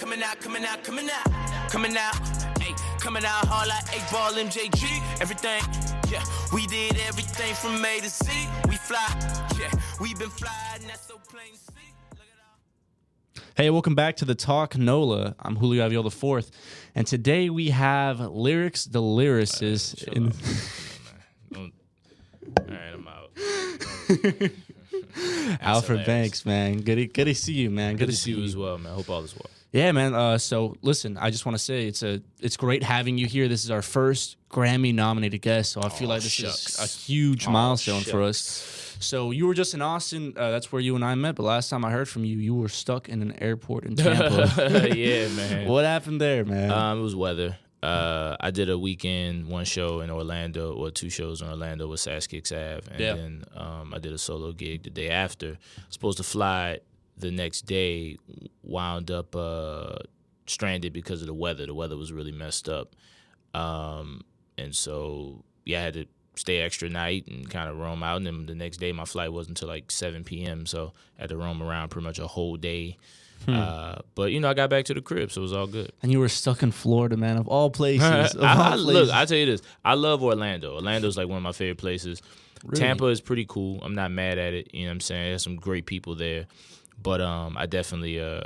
coming out, coming out, coming out, coming out, hey, coming out hard like 8-ball MJG, everything, yeah, we did everything from A to Z, we fly, yeah, we been flying, that's so plain to see. Hey, welcome back to the Talk NOLA. I'm Julio Avila IV, and today we have Lyrics the Lyricist. All right, I'm out. Alfred Banks, man. Good to see you, man. Good to see you as well, man. I hope all is well. Yeah, man. So listen, I just want to say it's great having you here. This is our first Grammy-nominated guest, so I feel like this is a huge milestone for us. So you were just in Austin. That's where you and I met. But last time I heard from you, you were stuck in an airport in Tampa. Yeah, man. What happened there, man? It was weather. I did a weekend, one show in Orlando, or two shows in Orlando with Sass Kicks Ave. And then I did a solo gig the day after. Supposed to fly the next day, wound up stranded because of the weather. The weather was really messed up. And so, I had to stay extra night and kind of roam out. And then the next day, my flight wasn't until like 7 p.m., so I had to roam around pretty much a whole day. But, I got back to the crib, so it was all good. And you were stuck in Florida, man, of all places. Look, I'll tell you this. I love Orlando. Orlando's like one of my favorite places. Really? Tampa is pretty cool. I'm not mad at it. You know what I'm saying? There's some great people there. But I definitely, if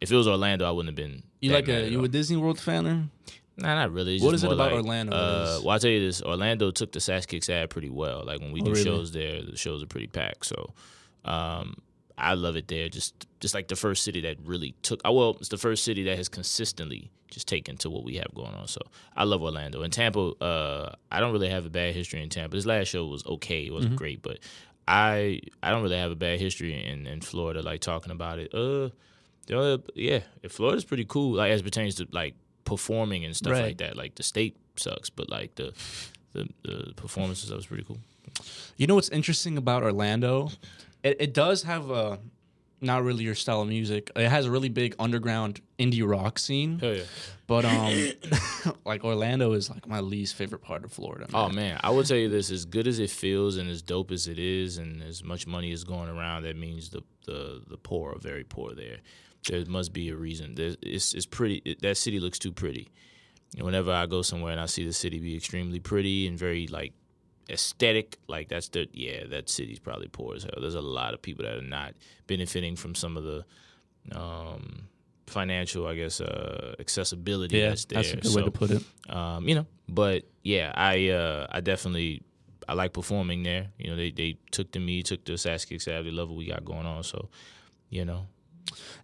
it was Orlando, I wouldn't have been. You a Disney World fan or? Nah, not really. What is it about Orlando? Well, I'll tell you this. Orlando took the Sass Kicks ad pretty well. Like, when we do shows there, the shows are pretty packed. So, I love it there. Just like the first city that really took. Well, it's the first city that has consistently just taken to what we have going on. So, I love Orlando. And Tampa, I don't really have a bad history in Tampa. This last show was okay. It wasn't great, but I don't really have a bad history in Florida, like, talking about it. Florida's pretty cool, like, as it pertains to, like, performing and stuff like that. Like, the state sucks, but, like, the performances, that was pretty cool. You know what's interesting about Orlando? It does have not really your style of music. It has a really big underground indie rock scene. Hell yeah. But like, Orlando is like my least favorite part of Florida, man. Oh man, I will tell you this: as good as it feels and as dope as it is, and as much money is going around, that means the poor are very poor there. There must be a reason. It's pretty. That city looks too pretty. Whenever I go somewhere and I see the city be extremely pretty and very, like, aesthetic, like, that city's probably poor as hell. There's a lot of people that are not benefiting from some of the financial, I guess, accessibility that's there. That's a good way to put it. But yeah, I definitely, I like performing there. They took the Sass Kicks Ave. They love what we got going on. So,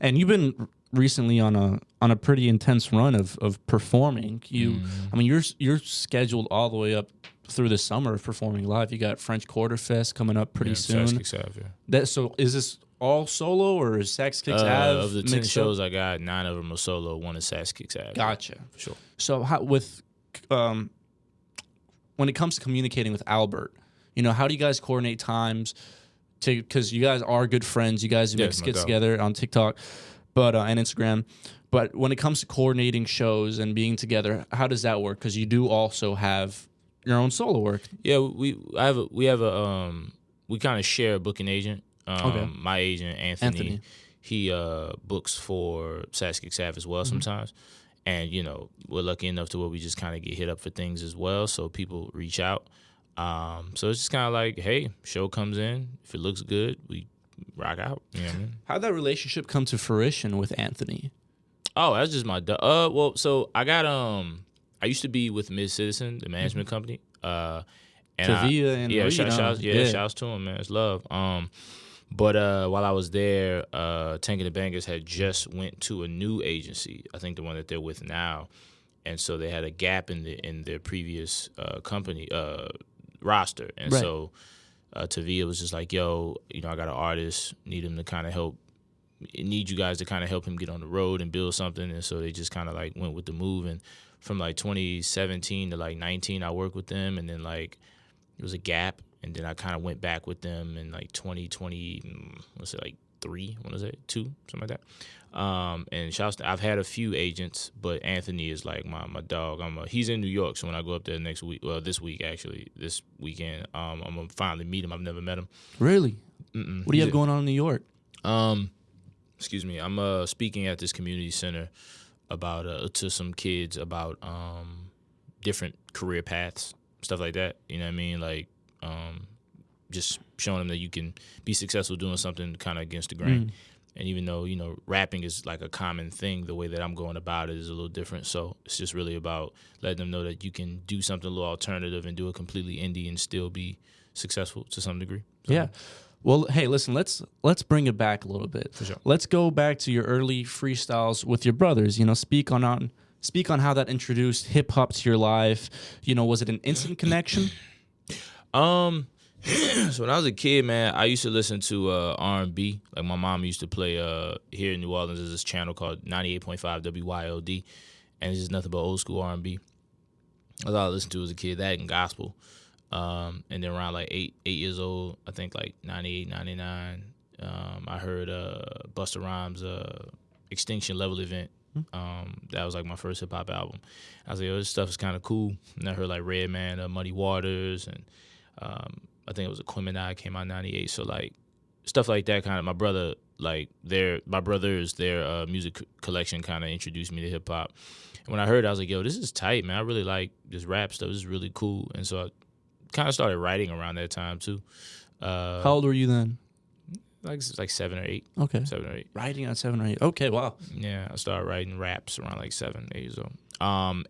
And you've been recently on a pretty intense run of performing. You're scheduled all the way up through the summer of performing live. You got French Quarter Fest coming up pretty soon. Sass Kicks Ave, So is this all solo, or is Sass Kicks Ave of the 10 shows up? I got, 9 of them are solo. 1 is Sass Kicks Ave. Gotcha. For sure. So when it comes to communicating with Albert, how do you guys coordinate times? Because you guys are good friends. You guys make skits together on TikTok, but and Instagram. But when it comes to coordinating shows and being together, how does that work? Because you do also have your own solo work. Yeah, we kind of share a booking agent. My agent Anthony. He books for Sass Kicks Ave as well sometimes, and we're lucky enough to where we just kind of get hit up for things as well. So people reach out. So it's just kind of like, hey, show comes in. If it looks good, we rock out. You know what I mean? How'd that relationship come to fruition with Anthony? Oh, that's just my so I got I used to be with Mid-Citizen, the management company. And shouts to him, man. It's love. But while I was there, Tank and the Bangas had just went to a new agency. I think the one that they're with now, and so they had a gap in their previous company roster, and so Tavia was just like, "Yo, I got an artist. Need him to kind of help. Need you guys to kind of help him get on the road and build something." And so they just kind of like went with the move. And from like 2017 to like 19, I worked with them, and then like it was a gap. And then I kind of went back with them in like 2020, let's say like 3, what is it, 2, something like that. And shouts to, I've had a few agents, but Anthony is like my dog. He's in New York, so when I go up there this weekend, I'm gonna finally meet him. I've never met him. Really? What do you have going on in New York? excuse me, I'm speaking at this community center about to some kids about different career paths, stuff like that. You know what I mean? Like just showing them that you can be successful doing something kind of against the grain. And even though, you know, rapping is like a common thing, the way that I'm going about it is a little different. So it's just really about letting them know that you can do something a little alternative and do it completely indie and still be successful to some degree. So, yeah. Well, hey, listen, let's bring it back a little bit. For sure. Let's go back to your early freestyles with your brothers. You know, speak on how that introduced hip hop to your life. You know, was it an instant connection? So when I was a kid, man, I used to listen to R&B. Like my mom used to play here in New Orleans. There's this channel called 98.5 WYOD, and it's just nothing but old school R&B. That's all I listened to as a kid. That and gospel. And then around like 8 years old, I think like 98, 99, I heard Busta Rhymes' Extinction Level Event. That was like my first hip hop album. I was like, yo, this stuff is kind of cool. And I heard like Redman, Muddy Waters, and I think it was Aquemini came out in 98. So like stuff like that kind of, my brothers, their music collection kind of introduced me to hip hop. And when I heard it, I was like, yo, this is tight, man. I really like this rap stuff. This is really cool. And so I kind of started writing around that time too. How old were you then? Like 7 or 8. Okay. 7 or 8. Writing at 7 or 8. Okay, wow. Yeah, I started writing raps around like 7, 8 years old.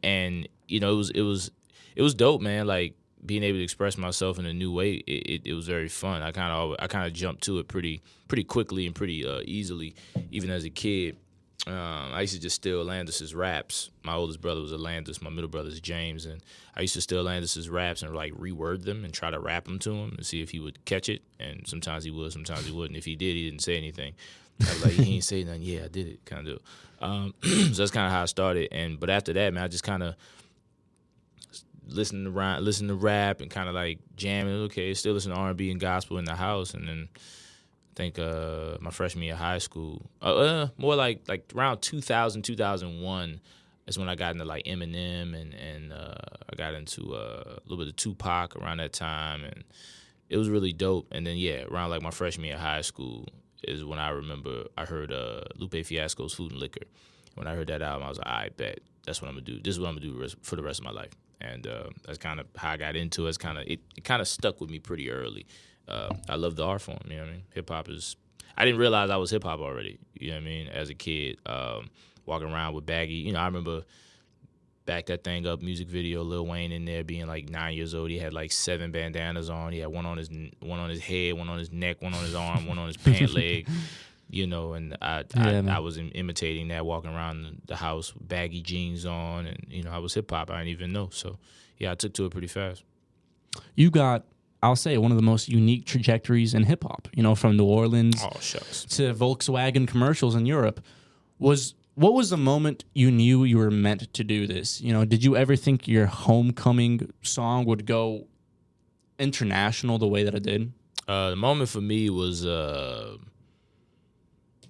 And you know, it was dope, man. Like being able to express myself in a new way, it was very fun. I kind of jumped to it pretty quickly and pretty easily, even as a kid. I used to just steal Landis's raps. My oldest brother was a Landis, my middle brother's James, and I used to steal Landis's raps and like reword them and try to rap them to him and see if he would catch it. And sometimes he would, sometimes he wouldn't. If he did, he didn't say anything. I was like, he ain't say nothing. Yeah, I did it, kind of. So that's kind of how I started. But after that, man, I just kind of listen to rap and kind of like jamming. Okay, still listen to R&B and gospel in the house, and then I think my freshman year of high school, more like around 2000, 2001 is when I got into like Eminem and I got into a little bit of Tupac around that time, and it was really dope. And then yeah, around like my freshman year of high school is when I remember I heard Lupe Fiasco's Food and Liquor. When I heard that album, I was like, I bet that's what I'm gonna do. This is what I'm gonna do for the rest of my life. And that's kind of how I got into it. It kind of stuck with me pretty early. I love the art form, you know what I mean? Hip-hop is... I didn't realize I was hip-hop already, you know what I mean, as a kid. Walking around with baggy... You know, I remember Back That Thing Up music video, Lil Wayne in there being like 9 years old. He had like 7 bandanas on. He had one on his head, one on his neck, one on his arm, one on his pant leg. You know, and I was imitating that, walking around the house with baggy jeans on, and you know, I was hip hop. I didn't even know. So, yeah, I took to it pretty fast. You got, I'll say, one of the most unique trajectories in hip hop. You know, from New Orleans to Volkswagen commercials in Europe. What was the moment you knew you were meant to do this? You know, did you ever think your homecoming song would go international the way that it did? The moment for me was.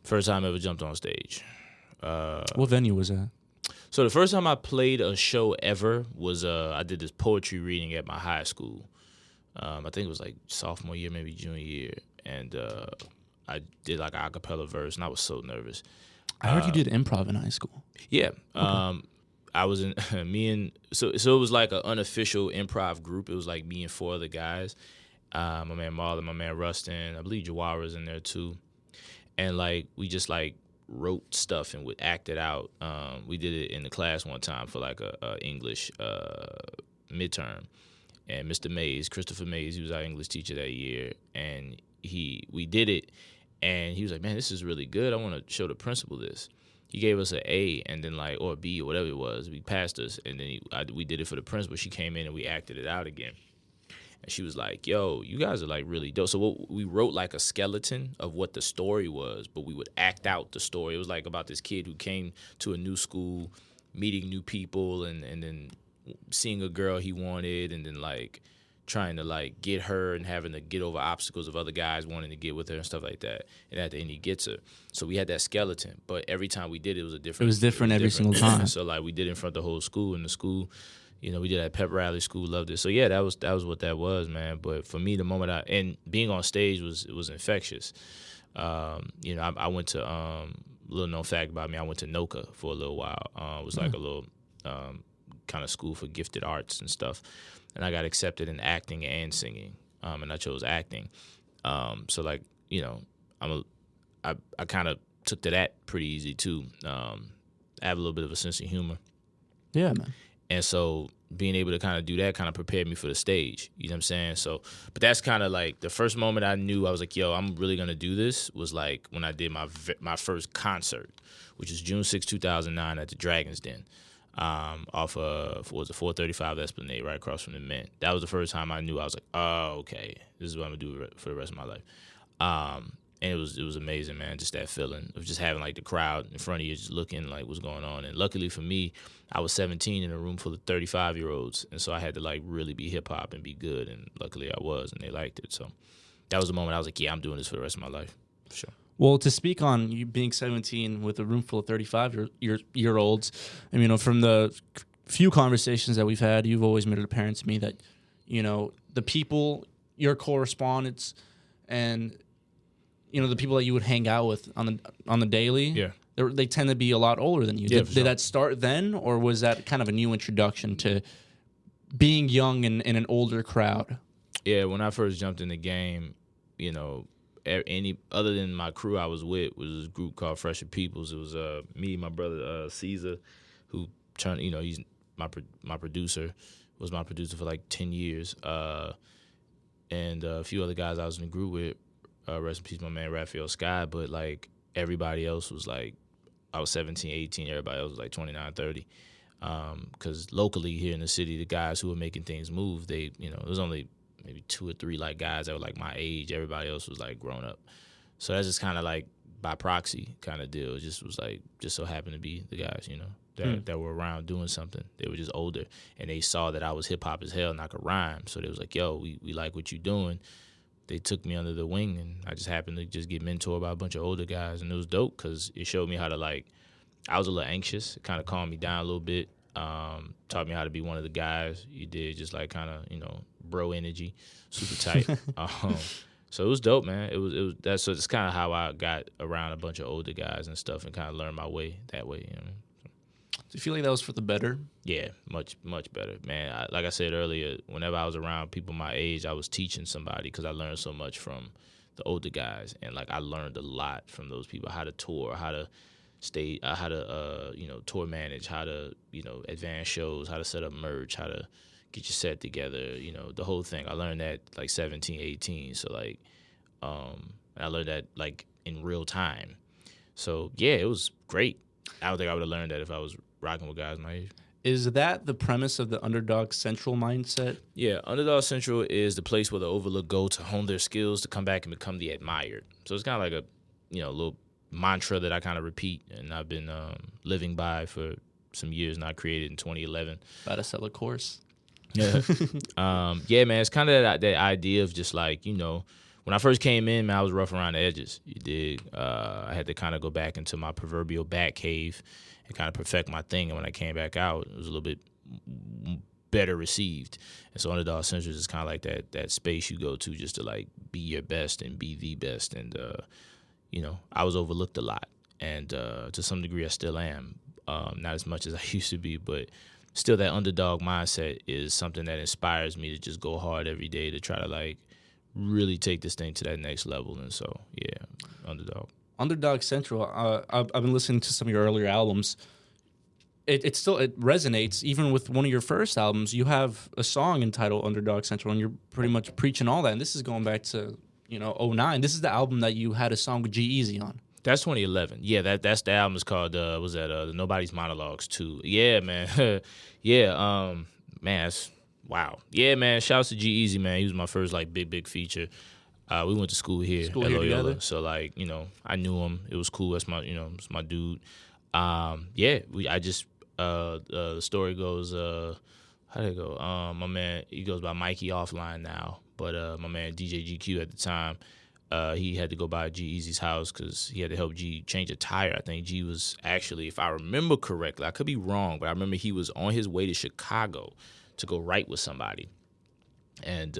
First time I ever jumped on stage. What venue was that? So the first time I played a show ever was I did this poetry reading at my high school. I think it was like sophomore year, maybe junior year. And I did like an a cappella verse, and I was so nervous. I heard you did improv in high school. Yeah. Okay. I was in so it was like an unofficial improv group. It was like me and 4 other guys. My man Marlon, my man Rustin, I believe Jawara was in there too. And like we just like wrote stuff and would act it out. We did it in the class one time for like a English midterm. And Mr. Mays, Christopher Mays, he was our English teacher that year, and we did it, and he was like, "Man, this is really good. I want to show the principal this." He gave us an A and then like or a B or whatever it was. We passed us, and then we did it for the principal. She came in and we acted it out again. And she was like, yo, you guys are like really dope. So we wrote like a skeleton of what the story was, but we would act out the story. It was like about this kid who came to a new school, meeting new people, and then seeing a girl he wanted, and then like trying to like get her and having to get over obstacles of other guys wanting to get with her and stuff like that. And at the end he gets her. So we had that skeleton, but every time we did it was a different. It was different every single time. So like we did it in front of the whole school, and the school, you know, we did at pep rally, school loved it. So yeah, that was what that was, man. But for me, the moment and being on stage was infectious. I went to little known fact about me. I went to NOCA for a little while. It was like a little kind of school for gifted arts and stuff, and I got accepted in acting and singing, and I chose acting. So like I kind of took to that pretty easy too. I have a little bit of a sense of humor. Yeah, man. And so being able to kind of do that kind of prepared me for the stage. You know what I'm saying? So, but that's kind of like the first moment I knew I was like, yo, I'm really going to do this was like when I did my first concert, which is June 6, 2009 at the Dragon's Den off of, what was it, 435 Esplanade, right across from the Mint. That was the first time I knew. I was like, oh, okay, this is what I'm going to do for the rest of my life. And it was amazing, man, just that feeling of just having, like, the crowd in front of you just looking, like, what's going on. And luckily for me, I was 17 in a room full of 35-year-olds, and so I had to, like, really be hip-hop and be good, and luckily I was, and they liked it. So that was the moment I was like, yeah, I'm doing this for the rest of my life, for sure. Well, to speak on you being 17 with a room full of 35-year-olds, I mean, from the few conversations that we've had, you've always made it apparent to me that, the people, your correspondents, and the people that you would hang out with on the daily, they tend to be a lot older than you. Yeah, did that start then, or was that kind of a new introduction to being young in an older crowd? Yeah, when I first jumped in the game, any other than my crew I was with was this group called Fresher Peoples. It was me, my brother Caesar, who turned, he's my producer, was my producer for like 10 years, and a few other guys I was in the group with. Rest in peace, my man Raphael Sky. But like everybody else was like, I was 17, 18. Everybody else was like 29, 30. Because locally here in the city, the guys who were making things move, there was only maybe 2 or 3 like guys that were like my age. Everybody else was like grown up. So that's just kind of like by proxy kind of deal. It just was like, just so happened to be the guys, that were around doing something. They were just older, and they saw that I was hip hop as hell and I could rhyme. So they was like, yo, we like what you doing. They took me under the wing, and I just happened to just get mentored by a bunch of older guys, and it was dope because it showed me how to, like, I was a little anxious. It kind of calmed me down a little bit, taught me how to be one of the guys. You did just, like, kind of, bro energy, super tight. So it was dope, man. So it's kind of how I got around a bunch of older guys and stuff and kind of learned my way that way, Do you feel like that was for the better? Yeah, much, much better, man. Like I said earlier, whenever I was around people my age, I was teaching somebody because I learned so much from the older guys. And, like, I learned a lot from those people, how to tour, how to stay, how to, tour manage, how to, advance shows, how to set up merch, how to get your set together, the whole thing. I learned that, like, 17, 18. So, like, I learned that, like, in real time. So, yeah, it was great. I don't think I would have learned that if I was rocking with guys my age. Is that the premise of the Underdog Central mindset? Yeah, Underdog Central is the place where the overlooked go to hone their skills to come back and become the admired. So it's kind of like a, little mantra that I kind of repeat, and I've been living by for some years now. I created in 2011. About to sell a course. Yeah, yeah, man. It's kind of that idea of just like, when I first came in, man, I was rough around the edges. You dig? I had to kind of go back into my proverbial bat cave and kind of perfect my thing. And when I came back out, it was a little bit better received. And so Underdog Central is kind of like that space you go to just to, like, be your best and be the best. And, I was overlooked a lot. And to some degree, I still am. Not as much as I used to be, but still that underdog mindset is something that inspires me to just go hard every day to try to, like, really take this thing to that next level. And so, yeah, Underdog Central. I've been listening to some of your earlier albums. It resonates. Even with one of your first albums, you have a song entitled Underdog Central, and you're pretty much preaching all that. And this is going back to 2009. This is the album that you had a song with G-Eazy on. That's 2011. Yeah, that's the album is called the Nobody's Monologues 2. Yeah, man. Yeah, man, that's wow. Yeah, man, shouts to G-Eazy, man. He was my first, like, big feature. We went to school here at Loyola. Together. So, like, I knew him. It was cool. That's my, it's my dude. The story goes, how did it go? My man, he goes by Mikey Offline now, but my man DJ GQ at the time, he had to go by G-Eazy's house because he had to help G change a tire. I think G was actually, if I remember correctly, I could be wrong, but I remember he was on his way to Chicago to go write with somebody. And,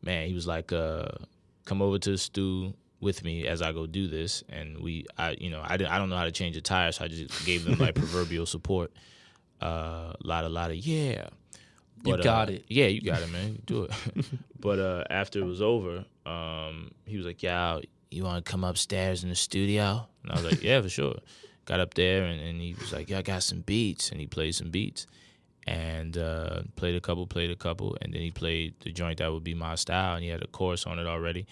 man, he was like, come over to the stew, with me as I go do this, and I don't know how to change a tire, so I just gave them like proverbial support. A lot of yeah. But, you got it. Yeah, you got it, man. You do it. But after it was over, he was like, "Yeah, you want to come upstairs in the studio?" And I was like, "Yeah, for sure." Got up there, and he was like, "Yeah, I got some beats," and he played some beats, and played a couple, and then he played the joint that would be my style, and he had a chorus on it already.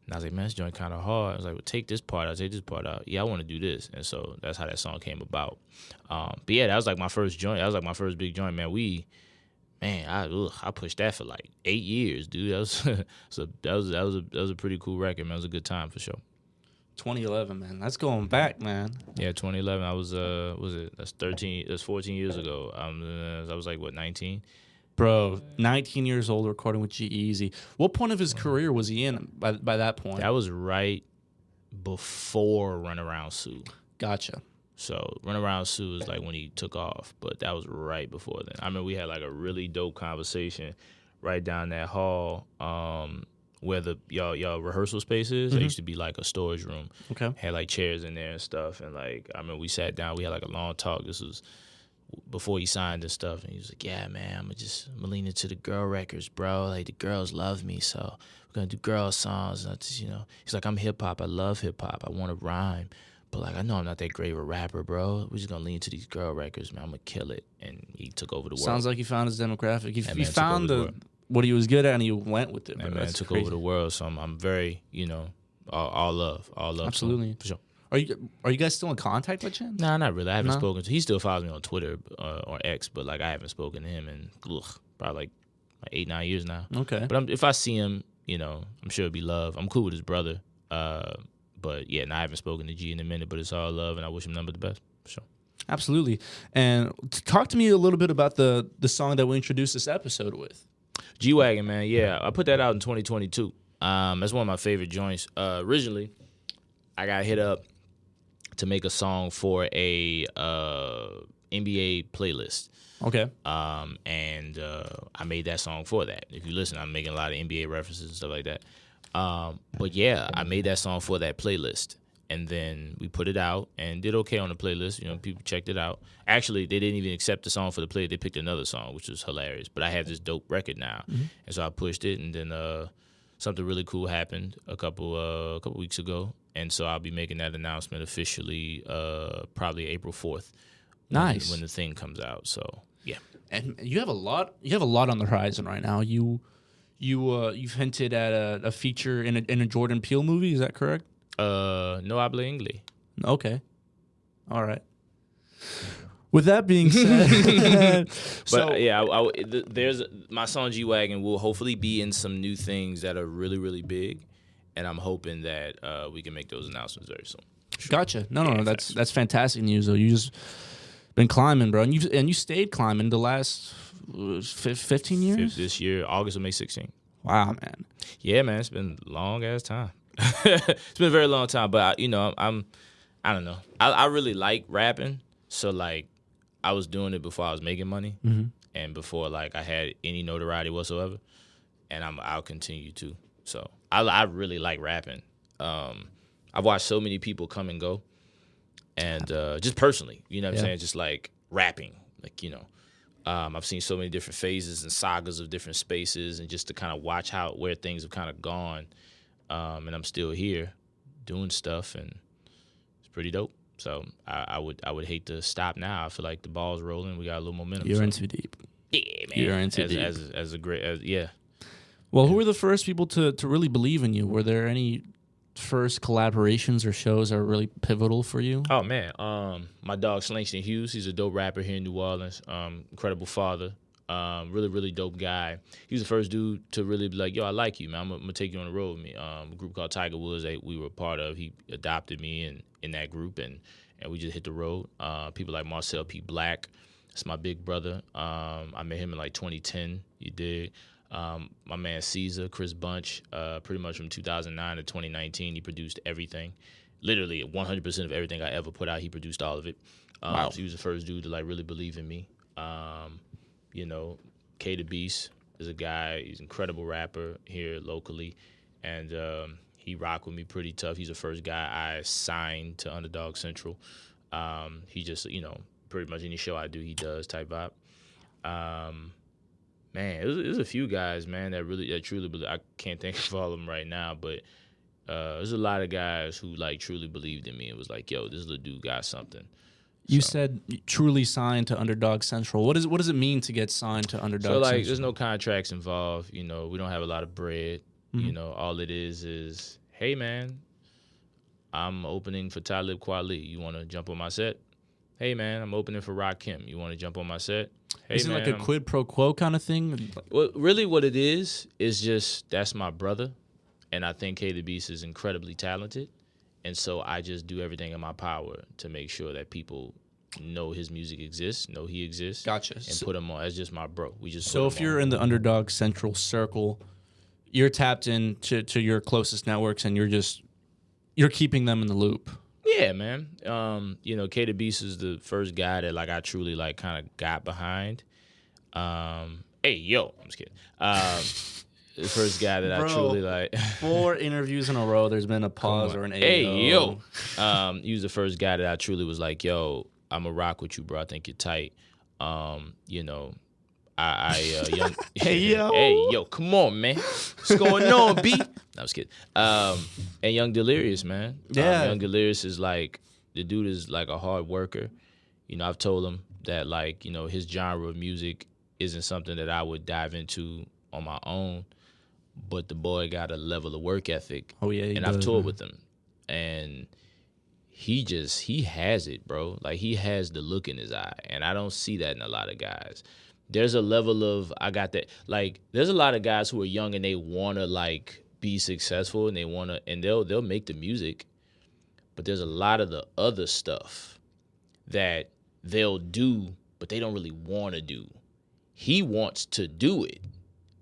And I was like, "Man, this joint kind of hard." I was like, "Well, take this part out, take this part out." Yeah, I want to do this, and so that's how that song came about. But yeah, that was like my first joint. That was like my first big joint, man. I pushed that for like 8 years, dude. That was a pretty cool record, man. It was a good time for sure. 2011, man. That's going back, man. Yeah, 2011. I was that's 13. That's 14 years ago. I was like what, 19? Bro, 19 years old, recording with G-Eazy. What point of his career was he in by that point? That was right before Runaround Sue. Gotcha. So Runaround Sue was like when he took off, but that was right before then. I mean, we had like a really dope conversation right down that hall where the y'all rehearsal space is. There used to be like a storage room. Okay. Had like chairs in there and stuff, and like I mean, we sat down. We had like a long talk. This was before he signed and stuff, and he was like, "Yeah, man, I'm lean into the girl records, bro. Like the girls love me, so we're gonna do girl songs." And he's like, "I'm hip hop. I love hip hop. I want to rhyme." But, like, I know I'm not that great of a rapper, bro. We're just going to lean into these girl records, man. I'm going to kill it. And he took over the world. Sounds like he found his demographic. He found what he was good at, and he went with it. That man took over the world. So I'm very, all love. Absolutely. For sure. Are you guys still in contact with him? Nah, not really. I haven't spoken to him. He still follows me on Twitter or X, but, like, I haven't spoken to him in probably, like 8, 9 years now. Okay. But if I see him, I'm sure it'll be love. I'm cool with his brother. But, yeah, I haven't spoken to G in a minute, but it's all love, and I wish him nothing but the best, for sure. Absolutely. And talk to me a little bit about the song that we introduced this episode with. G-Wagon, man, yeah. I put that out in 2022. That's one of my favorite joints. Originally, I got hit up to make a song for a NBA playlist. Okay. And I made that song for that. If you listen, I'm making a lot of NBA references and stuff like that. But yeah, I made that song for that playlist, and then we put it out and did okay on the playlist. People checked it out. Actually, they didn't even accept the song for the play. They picked another song, which was hilarious. But I have this dope record now, and so I pushed it, and then something really cool happened a couple weeks ago, and so I'll be making that announcement officially probably April 4th. Nice. When the thing comes out. So yeah. And you have a lot on the horizon right now. You've hinted at a feature in a Jordan Peele movie. Is that correct? No habla inglés. Okay. All right. With that being said, but yeah, there's my song G-Wagon will hopefully be in some new things that are really, really big, and I'm hoping that we can make those announcements very soon. Sure. Gotcha. No, that's fantastic news though. You just been climbing, bro, and you stayed climbing the last 15 years. This year, August will make 16. Wow, man. Yeah, man, it's been a long ass time. It's been a very long time, but I don't know. I really like rapping, so like I was doing it before I was making money, and before like I had any notoriety whatsoever, and I'll continue to. So I really like rapping. I've watched so many people come and go, and just personally, you know what I'm saying, just like rapping, like I've seen so many different phases and sagas of different spaces, and just to kind of watch where things have kind of gone. And I'm still here doing stuff, and it's pretty dope. So I would hate to stop now. I feel like the ball's rolling. We got a little momentum. You're in too deep. Yeah, man. You're in too deep. As a great, yeah. Well, who were the first people to really believe in you? Were there any first collaborations or shows that were really pivotal for you? Oh man, my dog Slangston Hughes. He's a dope rapper here in New Orleans. Incredible father. Really, really dope guy. He was the first dude to really be like, yo, I like you, man. I'm gonna take you on the road with me. A group called Tiger Woods that we were a part of. He adopted me in that group, and we just hit the road. People like Marcel P. Black. That's my big brother. I met him in like 2010. You dig? My man Caesar, Chris Bunch, pretty much from 2009 to 2019, he produced everything. Literally 100% of everything I ever put out, he produced all of it. Wow. So he was the first dude to like really believe in me. K the Beast is a guy. He's an incredible rapper here locally, and He rocked with me pretty tough. He's the first guy I signed to Underdog Central. He just, pretty much any show I do, he does type vibe. Man, there's a few guys, man, that truly believe. I can't think of all of them right now, but there's a lot of guys who like truly believed in me and was like, yo, this little dude got something. You said truly signed to Underdog Central. What does it mean to get signed to Underdog Central? So like, there's no contracts involved. We don't have a lot of bread. Mm-hmm. All it is, hey man, I'm opening for Talib Kweli. You want to jump on my set? Hey man, I'm opening for Rakim. You want to jump on my set? Hey, Isn't it like a quid pro quo kind of thing? Well, really what it is just that's my brother, and I think K the Beast is incredibly talented, and so I just do everything in my power to make sure that people know his music exists, know he exists. Gotcha. And put him on. That's just my bro. We just so if you're in the Underdog Central circle, you're tapped in to your closest networks, and you're keeping them in the loop. Yeah, man. K the Beast is the first guy that like I truly like kind of got behind. Hey, yo, I'm just kidding. The first guy that I truly like. 4 interviews in a row. There's been a pause or an hey, yo. He was the first guy that I truly was like, yo, I'm a rock with you, bro. I think you're tight. Young. Hey, yo, come on, man. What's going on, B? No, I was kidding. And Young Delirious, man. Yeah. Young Delirious is like, the dude is like a hard worker. I've told him that like, his genre of music isn't something that I would dive into on my own, but the boy got a level of work ethic. Oh yeah, and I've toured with him, and he has it, bro. Like he has the look in his eye, and I don't see that in a lot of guys. There's a level of I got that. Like there's a lot of guys who are young and they wanna like be successful and they'll make the music, but there's a lot of the other stuff that they'll do, but they don't really want to do. He wants to do it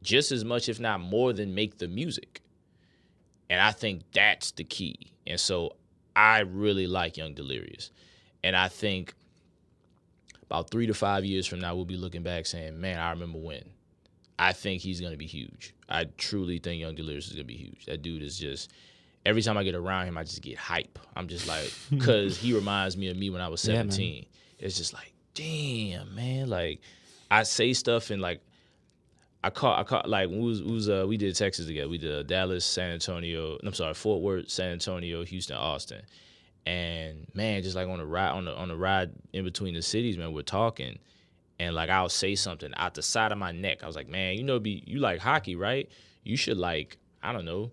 just as much, if not more, than make the music. And I think that's the key. And so I really like Young Delirious. And I think about 3 to 5 years from now, we'll be looking back saying, man, I remember when. I think he's going to be huge. I truly think Young Delirious is going to be huge. That dude is just, every time I get around him, I just get hype. I'm just like, because he reminds me of me when I was 17. Yeah, it's just like, damn, man. Like, I say stuff and like, I caught like we did Texas together. We did Dallas, Fort Worth, San Antonio, Houston, Austin, and man, just like on the ride in between the cities, man, we're talking, and like I'll say something out the side of my neck. I was like, man, you like hockey, right? You should like, I don't know,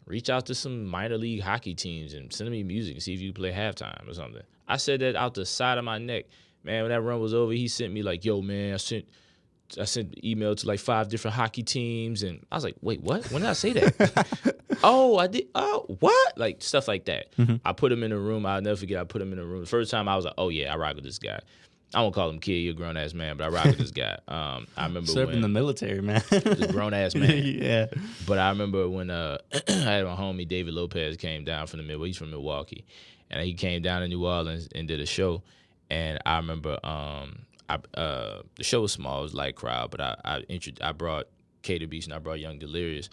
reach out to some minor league hockey teams and send me music and see if you can play halftime or something. I said that out the side of my neck. Man, when that run was over, he sent me like, yo, man, I sent email to like 5 different hockey teams, and I was like, wait, what? When did I say that? Oh, I did. Oh, what? Like stuff like that. Mm-hmm. I put him in a room. I'll never forget. I put him in a room. The first time I was like, oh yeah, I rock with this guy. I won't call him kid. You're a grown ass man, but I rock with this guy. I remember serving the military, man. The grown ass man. Yeah. But I remember when I had my homie David Lopez came down from the Midwest. He's from Milwaukee, and he came down to New Orleans and did a show. And I remember the show was small, it was light crowd, but I brought K the Beast and I brought Young Delirious.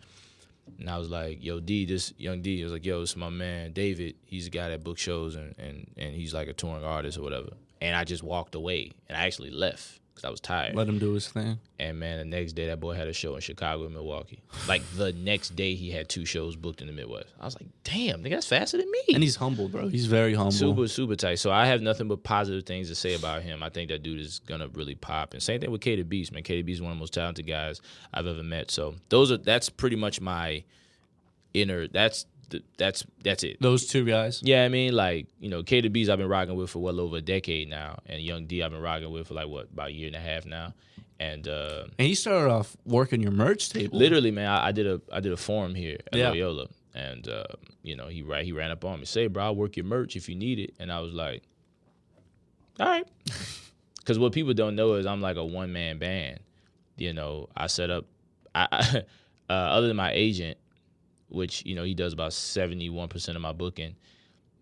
And I was like, yo, this Young D, I was like, yo, it's my man David. He's the guy that books shows and he's like a touring artist or whatever. And I just walked away and I actually left because I was tired. Let him do his thing. And man, the next day that boy had a show in Chicago and Milwaukee. Like the next day he had 2 shows booked in the Midwest. I was like, damn, nigga, that's faster than me. And he's humble, bro. He's very humble. Super, super tight. So I have nothing but positive things to say about him. I think that dude is gonna really pop. And same thing with K the Beast, man. K the Beast is one of the most talented guys I've ever met. So that's pretty much my inner. That's it. Those 2 guys. Yeah, I mean, like, K the Beast I've been rocking with for well over a decade now, and Young D I've been rocking with for like about a year and a half now. And he started off working your merch table. Literally, man, I did a forum here at Loyola, and he ran up on me, say, bro, I'll work your merch if you need it, and I was like, all right, because what people don't know is I'm like a one-man band. I set up, other than my agent, which, he does about 71% of my booking.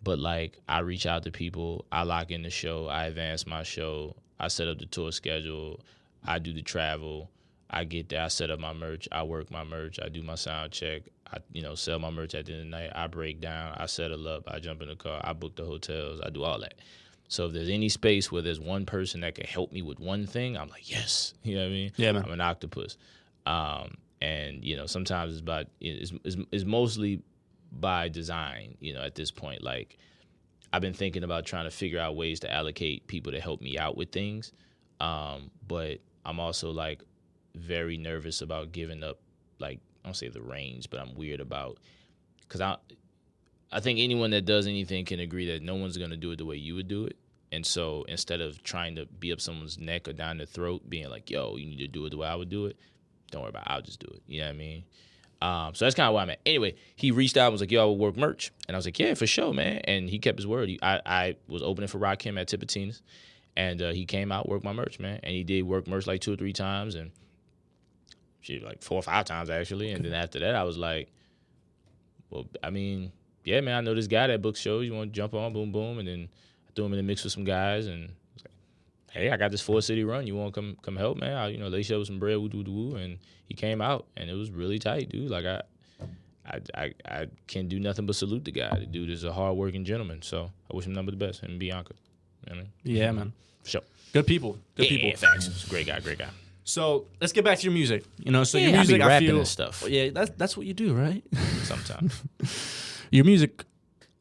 But, like, I reach out to people. I lock in the show. I advance my show. I set up the tour schedule. I do the travel. I get there. I set up my merch. I work my merch. I do my sound check. I sell my merch at the end of the night. I break down. I settle up. I jump in the car. I book the hotels. I do all that. So if there's any space where there's one person that can help me with one thing, I'm like, yes. You know what I mean? Yeah, man. I'm an octopus. And sometimes it's mostly by design. At this point, like I've been thinking about trying to figure out ways to allocate people to help me out with things. But I'm also like very nervous about giving up, like, I don't say the range, but I'm weird about, because I think anyone that does anything can agree that no one's going to do it the way you would do it. And so instead of trying to be up someone's neck or down their throat, being like, yo, you need to do it the way I would do it, don't worry about it. I'll just do it. You know what I mean? So that's kind of where I'm at. Anyway, he reached out and was like, yo, I will work merch. And I was like, yeah, for sure, man. And he kept his word. I was opening for Rakim at Tipitina's, and he came out, worked my merch, man. And he did work merch like 2 or 3 times, and like 4 or 5 times, actually. And then after that, I was like, well, I mean, yeah, man, I know this guy that books shows. You want to jump on, boom, boom. And then I threw him in the mix with some guys, and I was like, hey, I got this 4-city run. You want to come help, man? I'll, lace you up with some bread, woo. And he came out, and it was really tight, dude. Like, I can't do nothing but salute the guy. The dude is a hard-working gentleman, so I wish him nothing but the best. Him and Bianca. You know what I mean? Yeah, man. For sure. Good people. Good people. Yeah, facts. He's a great guy. So let's get back to your music. So yeah, your music, I be rapping feel and stuff. Yeah, that's what you do, right? Sometimes. Your music,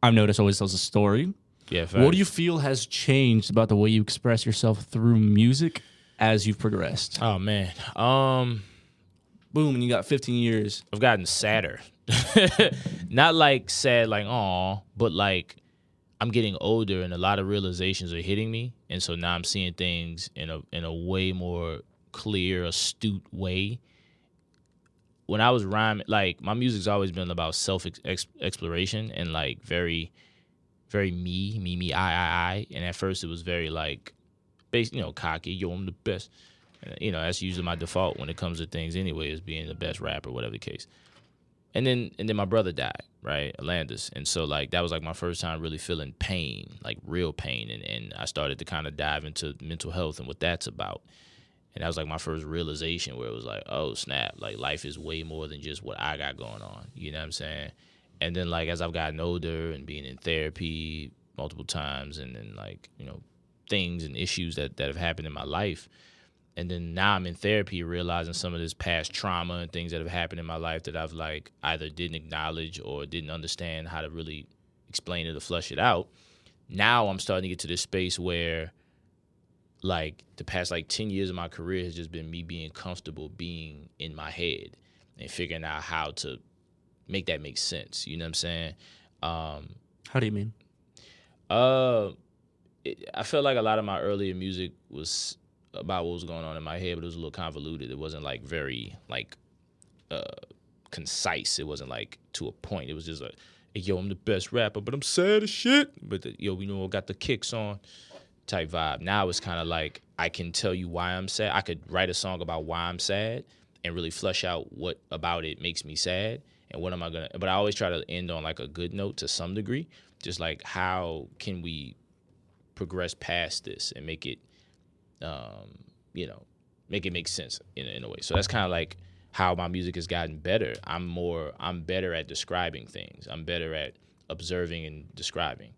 I've noticed, always tells a story. Yeah. Facts. What do you feel has changed about the way you express yourself through music as you've progressed? Oh man. Boom, and you got 15 years. I've gotten sadder. Not like sad, like aw, but like I'm getting older and a lot of realizations are hitting me, and so now I'm seeing things in a way more clear, astute way. When I was rhyming, like my music's always been about self exploration and like very, very me, I. And at first it was very like, cocky, yo, I'm the best. And, that's usually my default when it comes to things anyway, is being the best rapper, whatever the case. And then my brother died, right, Alandis. And so like that was like my first time really feeling pain, like real pain. And I started to kind of dive into mental health and what that's about. And that was like my first realization where it was like, oh, snap, like life is way more than just what I got going on. You know what I'm saying? And then like as I've gotten older and being in therapy multiple times and then like, things and issues that have happened in my life. And then now I'm in therapy realizing some of this past trauma and things that have happened in my life that I've like either didn't acknowledge or didn't understand how to really explain it or flush it out. Now I'm starting to get to this space where like the past like 10 years of my career has just been me being comfortable being in my head and figuring out how to make that make sense. You know what I'm saying? How do you mean? I felt like a lot of my earlier music was about what was going on in my head, but it was a little convoluted. It wasn't like very like concise. It wasn't like to a point. It was just like, hey, yo, I'm the best rapper, but I'm sad as shit. But I got the kicks on type vibe. Now it's kind of like I can tell you why I'm sad. I could write a song about why I'm sad and really flush out what about it makes me sad and what am I gonna. But I always try to end on like a good note to some degree. Just like how can we progress past this and make it, make it make sense in a way. So that's kind of like how my music has gotten better. I'm better at describing things. I'm better at observing and describing.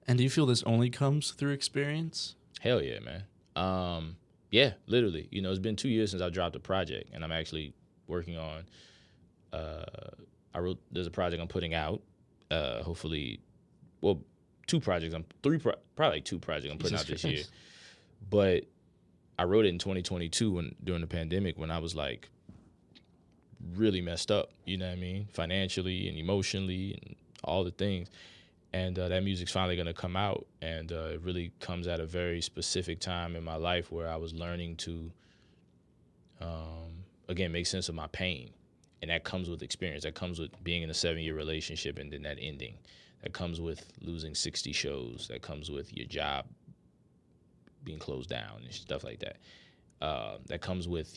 And do you feel this only comes through experience? Hell yeah, man. Yeah, literally. It's been 2 years since I dropped a project, and I'm actually working on. There's a project I'm putting out. Hopefully, well, 2 projects. Probably like 2 projects I'm putting out this year. But I wrote it in 2022 during the pandemic when I was like really messed up. You know what I mean? Financially and emotionally and all the things. And that music's finally going to come out, and it really comes at a very specific time in my life where I was learning to, again, make sense of my pain. And that comes with experience. That comes with being in a 7-year relationship and then that ending. That comes with losing 60 shows. That comes with your job being closed down and stuff like that. That comes with,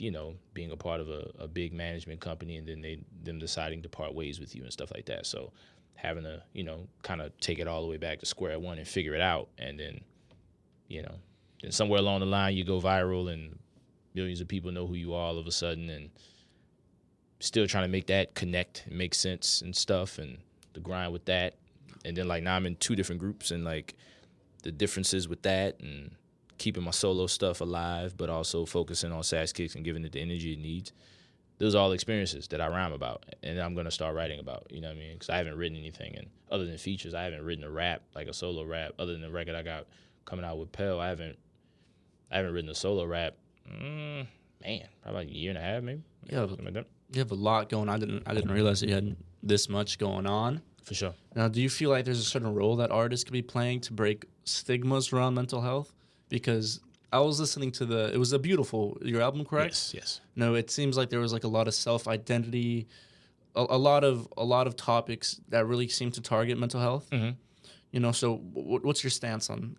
being a part of a big management company and then them deciding to part ways with you and stuff like that. So having to, kind of take it all the way back to square one and figure it out. And then, then somewhere along the line you go viral and millions of people know who you are all of a sudden. And still trying to make that connect and make sense and stuff, and the grind with that. And then, like, now I'm in 2 different groups, and, like, the differences with that, and keeping my solo stuff alive, but also focusing on Sass Kicks and giving it the energy it needs. Those are all experiences that I rhyme about, and I'm going to start writing about, you know what I mean? Because I haven't written anything, and other than features, I haven't written a rap, like a solo rap, other than the record I got coming out with Pell. I haven't written a solo rap, probably like a year and a half, maybe. Yeah, something like that. You have a lot going on. I didn't realize that you had this much going on. For sure. Now, do you feel like there's a certain role that artists could be playing to break stigmas around mental health? Because I was listening to it was your album, correct? Yes. No, it seems like there was like a lot of self-identity, a lot of topics that really seem to target mental health. Mm-hmm. You know, so what's your stance on?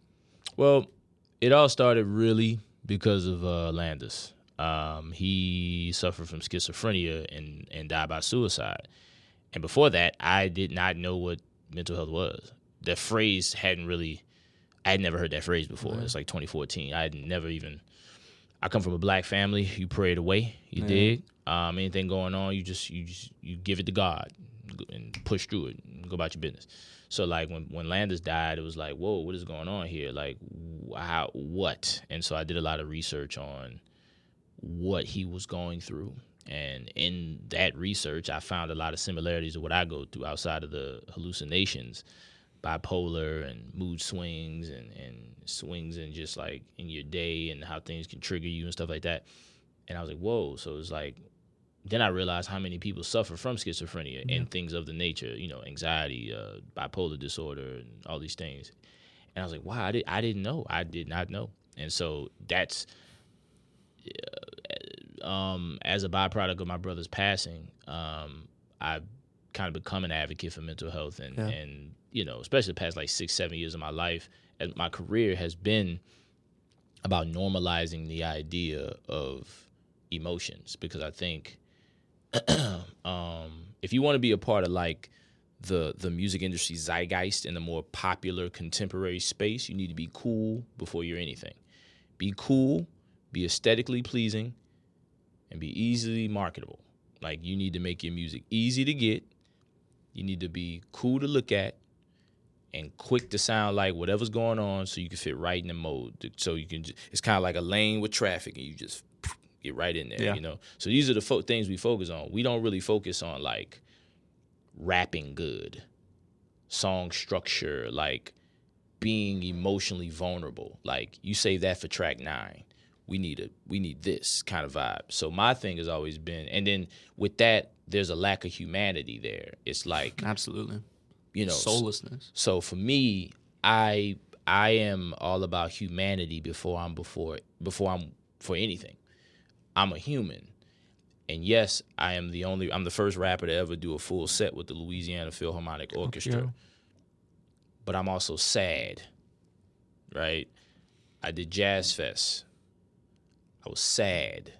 Well, it all started really because of Landis. He suffered from schizophrenia and died by suicide. And before that, I did not know what mental health was. That phrase I had never heard that phrase before. Mm-hmm. It's like 2014. I come from a black family. You pray it away. You dig? Anything going on, you give it to God and push through it and go about your business. So, like, when Landis died, it was like, whoa, what is going on here? Like, what? And so I did a lot of research on what he was going through. And in that research, I found a lot of similarities to what I go through outside of the hallucinations, bipolar and mood swings and swings in just like in your day and how things can trigger you and stuff like that. And I was like, whoa. So it's like, then I realized how many people suffer from schizophrenia and things of the nature, you know, anxiety, bipolar disorder, and all these things. And I was like, wow, I didn't know. I did not know. And so that's, as a byproduct of my brother's passing, I've kind of become an advocate for mental health, and you know, especially the past like 6-7 years of my life, and my career has been about normalizing the idea of emotions, because I think if you want to be a part of like the music industry zeitgeist in the more popular contemporary space, you need to be cool before you're anything. Be cool, be aesthetically pleasing, and be easily marketable. Like, you need to make your music easy to get. You need to be cool to look at and quick to sound like whatever's going on, so you can fit right in the mode. So you can it's kind of like a lane with traffic, and you just get right in there, you know? So these are the things we focus on. We don't really focus on, like, rapping good, song structure, like being emotionally vulnerable. Like, you save that for track 9. We need this kind of vibe. So my thing has always been, and then with that, there's a lack of humanity there. It's like, absolutely, you know, soullessness. So for me, I am all about humanity before I'm for anything. I'm a human. And yes, I'm the first rapper to ever do a full set with the Louisiana Philharmonic Orchestra. Yeah. But I'm also sad, right? I did Jazz Fest. I was sad.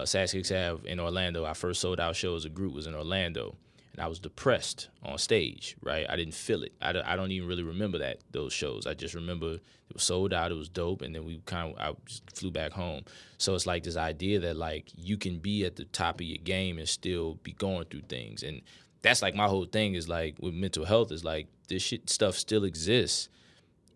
Sass Kicks Have in Orlando, our first sold out show as a group was in Orlando. And I was depressed on stage, right? I didn't feel it. I don't even really remember those shows. I just remember it was sold out, it was dope, and then I just flew back home. So it's like this idea that, like, you can be at the top of your game and still be going through things. And that's like my whole thing is, like, with mental health, is like this stuff still exists.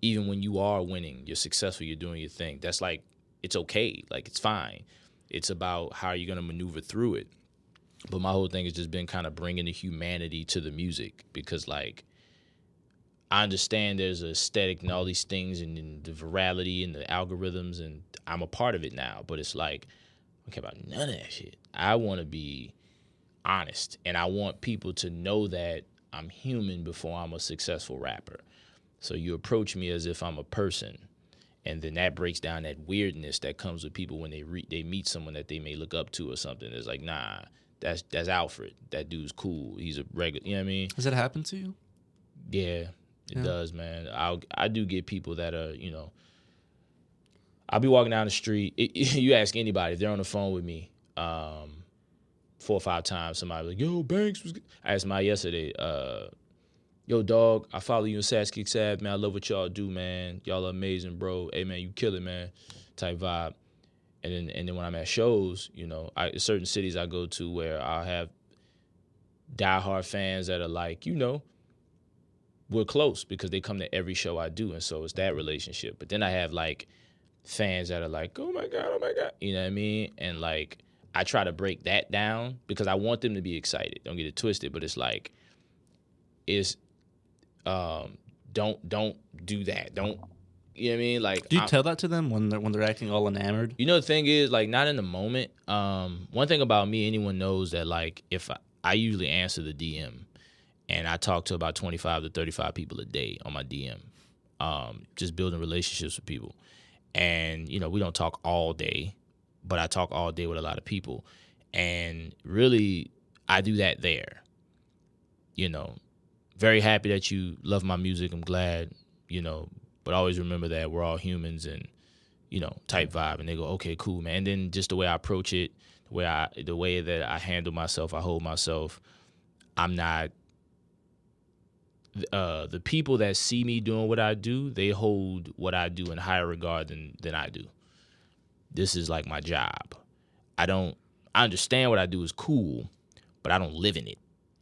Even when you are winning, you're successful, you're doing your thing. That's like, it's okay. Like, it's fine. It's about how you're going to maneuver through it. But my whole thing has just been kind of bringing the humanity to the music, because, like, I understand there's an aesthetic and all these things and the virality and the algorithms, and I'm a part of it now. But it's like, I don't care about none of that shit. I want to be honest, and I want people to know that I'm human before I'm a successful rapper. So you approach me as if I'm a person, and then that breaks down that weirdness that comes with people when they meet someone that they may look up to or something. It's like, nah, that's Alfred. That dude's cool. He's a regular, you know what I mean? Has that happened to you? Yeah, it does, man. I do get people that are, you know, I'll be walking down the street. You ask anybody, if they're on the phone with me 4 or 5 times, somebody like, yo, Banks was good. I asked my yesterday, yo, dog, I follow you in Sass Kicks Ave, man. I love what y'all do, man. Y'all are amazing, bro. Hey, man, you kill it, man, type vibe. And then when I'm at shows, you know, certain cities I go to where I'll have diehard fans that are like, you know, we're close because they come to every show I do, and so it's that relationship. But then I have like fans that are like, oh my God, you know what I mean? And like I try to break that down because I want them to be excited. Don't get it twisted, but it's like, don't do that. Don't, you know what I mean? Like, do you tell that to them when they're acting all enamored? You know, the thing is, like, not in the moment. One thing about me, anyone knows that, like, if I usually answer the DM, and I talk to about 25 to 35 people a day on my DM, just building relationships with people. And, you know, we don't talk all day, but I talk all day with a lot of people. And really, I do that there. You know, very happy that you love my music. I'm glad, you know, but always remember that we're all humans and, you know, type vibe. And they go, okay, cool, man. And then just the way I approach it, the way that I handle myself, I hold myself, I'm not, the people that see me doing what I do, they hold what I do in higher regard than I do. This is like my job. I understand what I do is cool, but I don't live in it.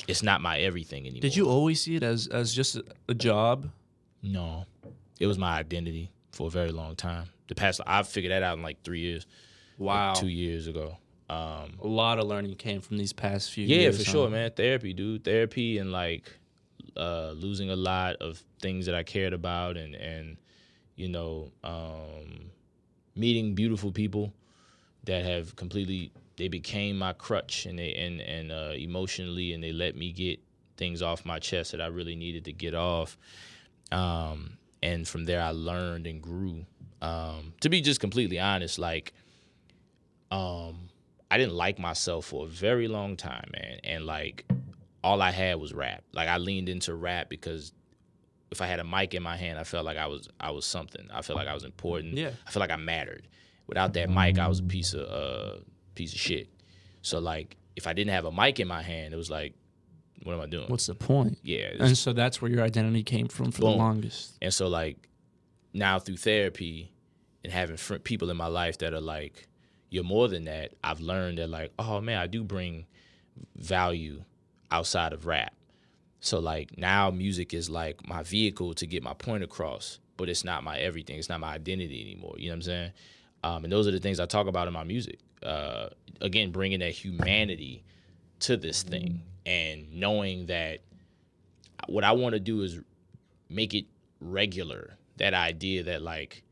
It's not my everything anymore. Did you always see it as just a job? No. It was my identity for a very long time. I figured that out in like 3 years. Wow. Like 2 years ago. A lot of learning came from these past few years. years. Yeah, for sure, man. Therapy, dude. Therapy and like losing a lot of things that I cared about and you know, meeting beautiful people that have they became my crutch and emotionally, and they let me get things off my chest that I really needed to get off. And from there I learned and grew. To be just completely honest, like, I didn't like myself for a very long time, man. And like, all I had was rap. Like, I leaned into rap because if I had a mic in my hand, I felt like I was something. I felt like I was important. Yeah. I felt like I mattered. Without that mic, I was a piece of shit. So like, if I didn't have a mic in my hand, it was like, what am I doing? What's the point? Yeah. And so that's where your identity came from for the longest. And so like, now through therapy and having people in my life that are like, you're more than that, I've learned that like, oh man, I do bring value outside of rap. So like, now music is like my vehicle to get my point across, but it's not my everything. It's not my identity anymore. You know what I'm saying? And those are the things I talk about in my music. Again, bringing that humanity to this thing and knowing that what I want to do is make it regular. That idea that like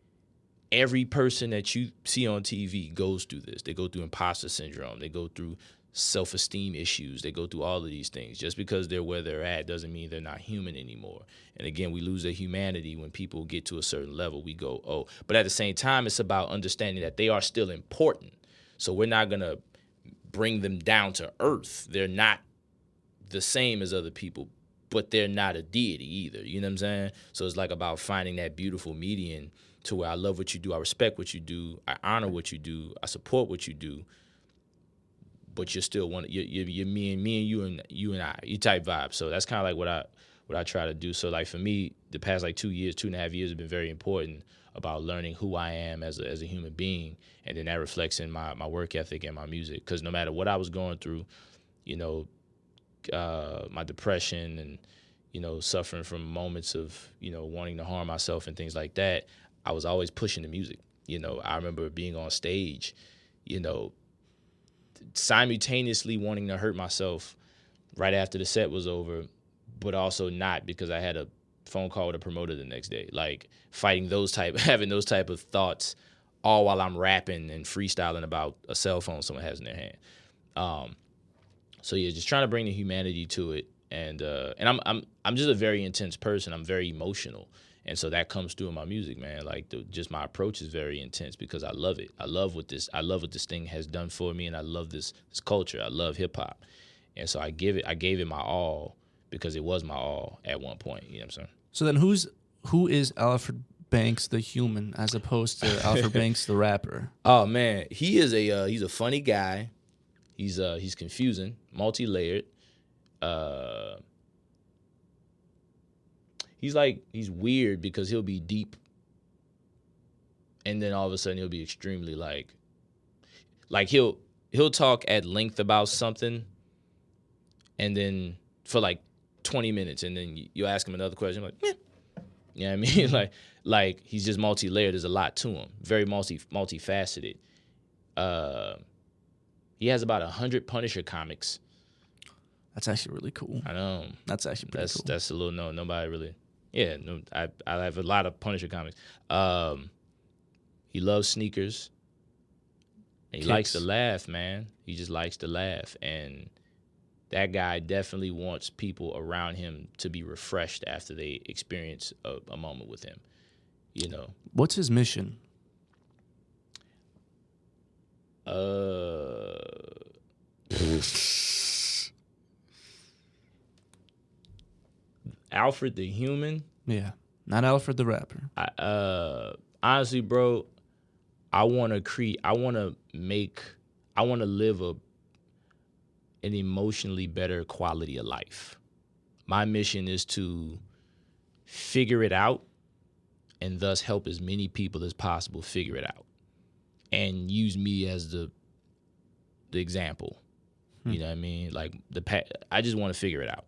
every person that you see on TV goes through this. They go through imposter syndrome. They go through self-esteem issues. They go through all of these things. Just because they're where they're at doesn't mean they're not human anymore. And again, we lose their humanity when people get to a certain level. We go, oh. But at the same time, it's about understanding that they are still important. So we're not going to bring them down to earth. They're not the same as other people, but they're not a deity either. You know what I'm saying? So it's like about finding that beautiful median to where I love what you do, I respect what you do, I honor what you do, I support what you do, but you're still you're me and you and I, you type vibe. So that's kind of like what I try to do. So like for me, the past like 2.5 years have been very important about learning who I am as a human being, and then that reflects in my work ethic and my music. Because no matter what I was going through, you know, my depression and, you know, suffering from moments of, you know, wanting to harm myself and things like that, I was always pushing the music. You know, I remember being on stage, you know, simultaneously wanting to hurt myself right after the set was over, but also not, because I had a phone call with a promoter the next day, like having those type of thoughts all while I'm rapping and freestyling about a cell phone someone has in their hand. So yeah, just trying to bring the humanity to it, and I'm just a very intense person. I'm very emotional, and so that comes through in my music, man. Like just my approach is very intense because I love it. I love what this thing has done for me, and I love this culture. I love hip hop, and so I gave it my all because it was my all at one point. You know what I'm saying? So then, who is Alfred Banks the human as opposed to Alfred Banks the rapper? Oh man, he's a funny guy. He's confusing, multi-layered. He's weird because he'll be deep, and then all of a sudden he'll be extremely like Like he'll talk at length about something, and then for like 20 minutes, and then you ask him another question, like, you know what I mean? like he's just multi-layered. There's a lot to him. Very multifaceted. He has about 100 Punisher comics. That's actually really cool. I know. That's actually pretty cool. That's a little no. Nobody really. Yeah, no. I have a lot of Punisher comics. He loves sneakers. And he likes to laugh, man. He just likes to laugh, and that guy definitely wants people around him to be refreshed after they experience a moment with him. You know. What's his mission? Alfred the human? Yeah, not Alfred the rapper. Honestly, bro, I want to live an emotionally better quality of life. My mission is to figure it out and thus help as many people as possible figure it out and use me as the example. You know what I mean? Like I just want to figure it out.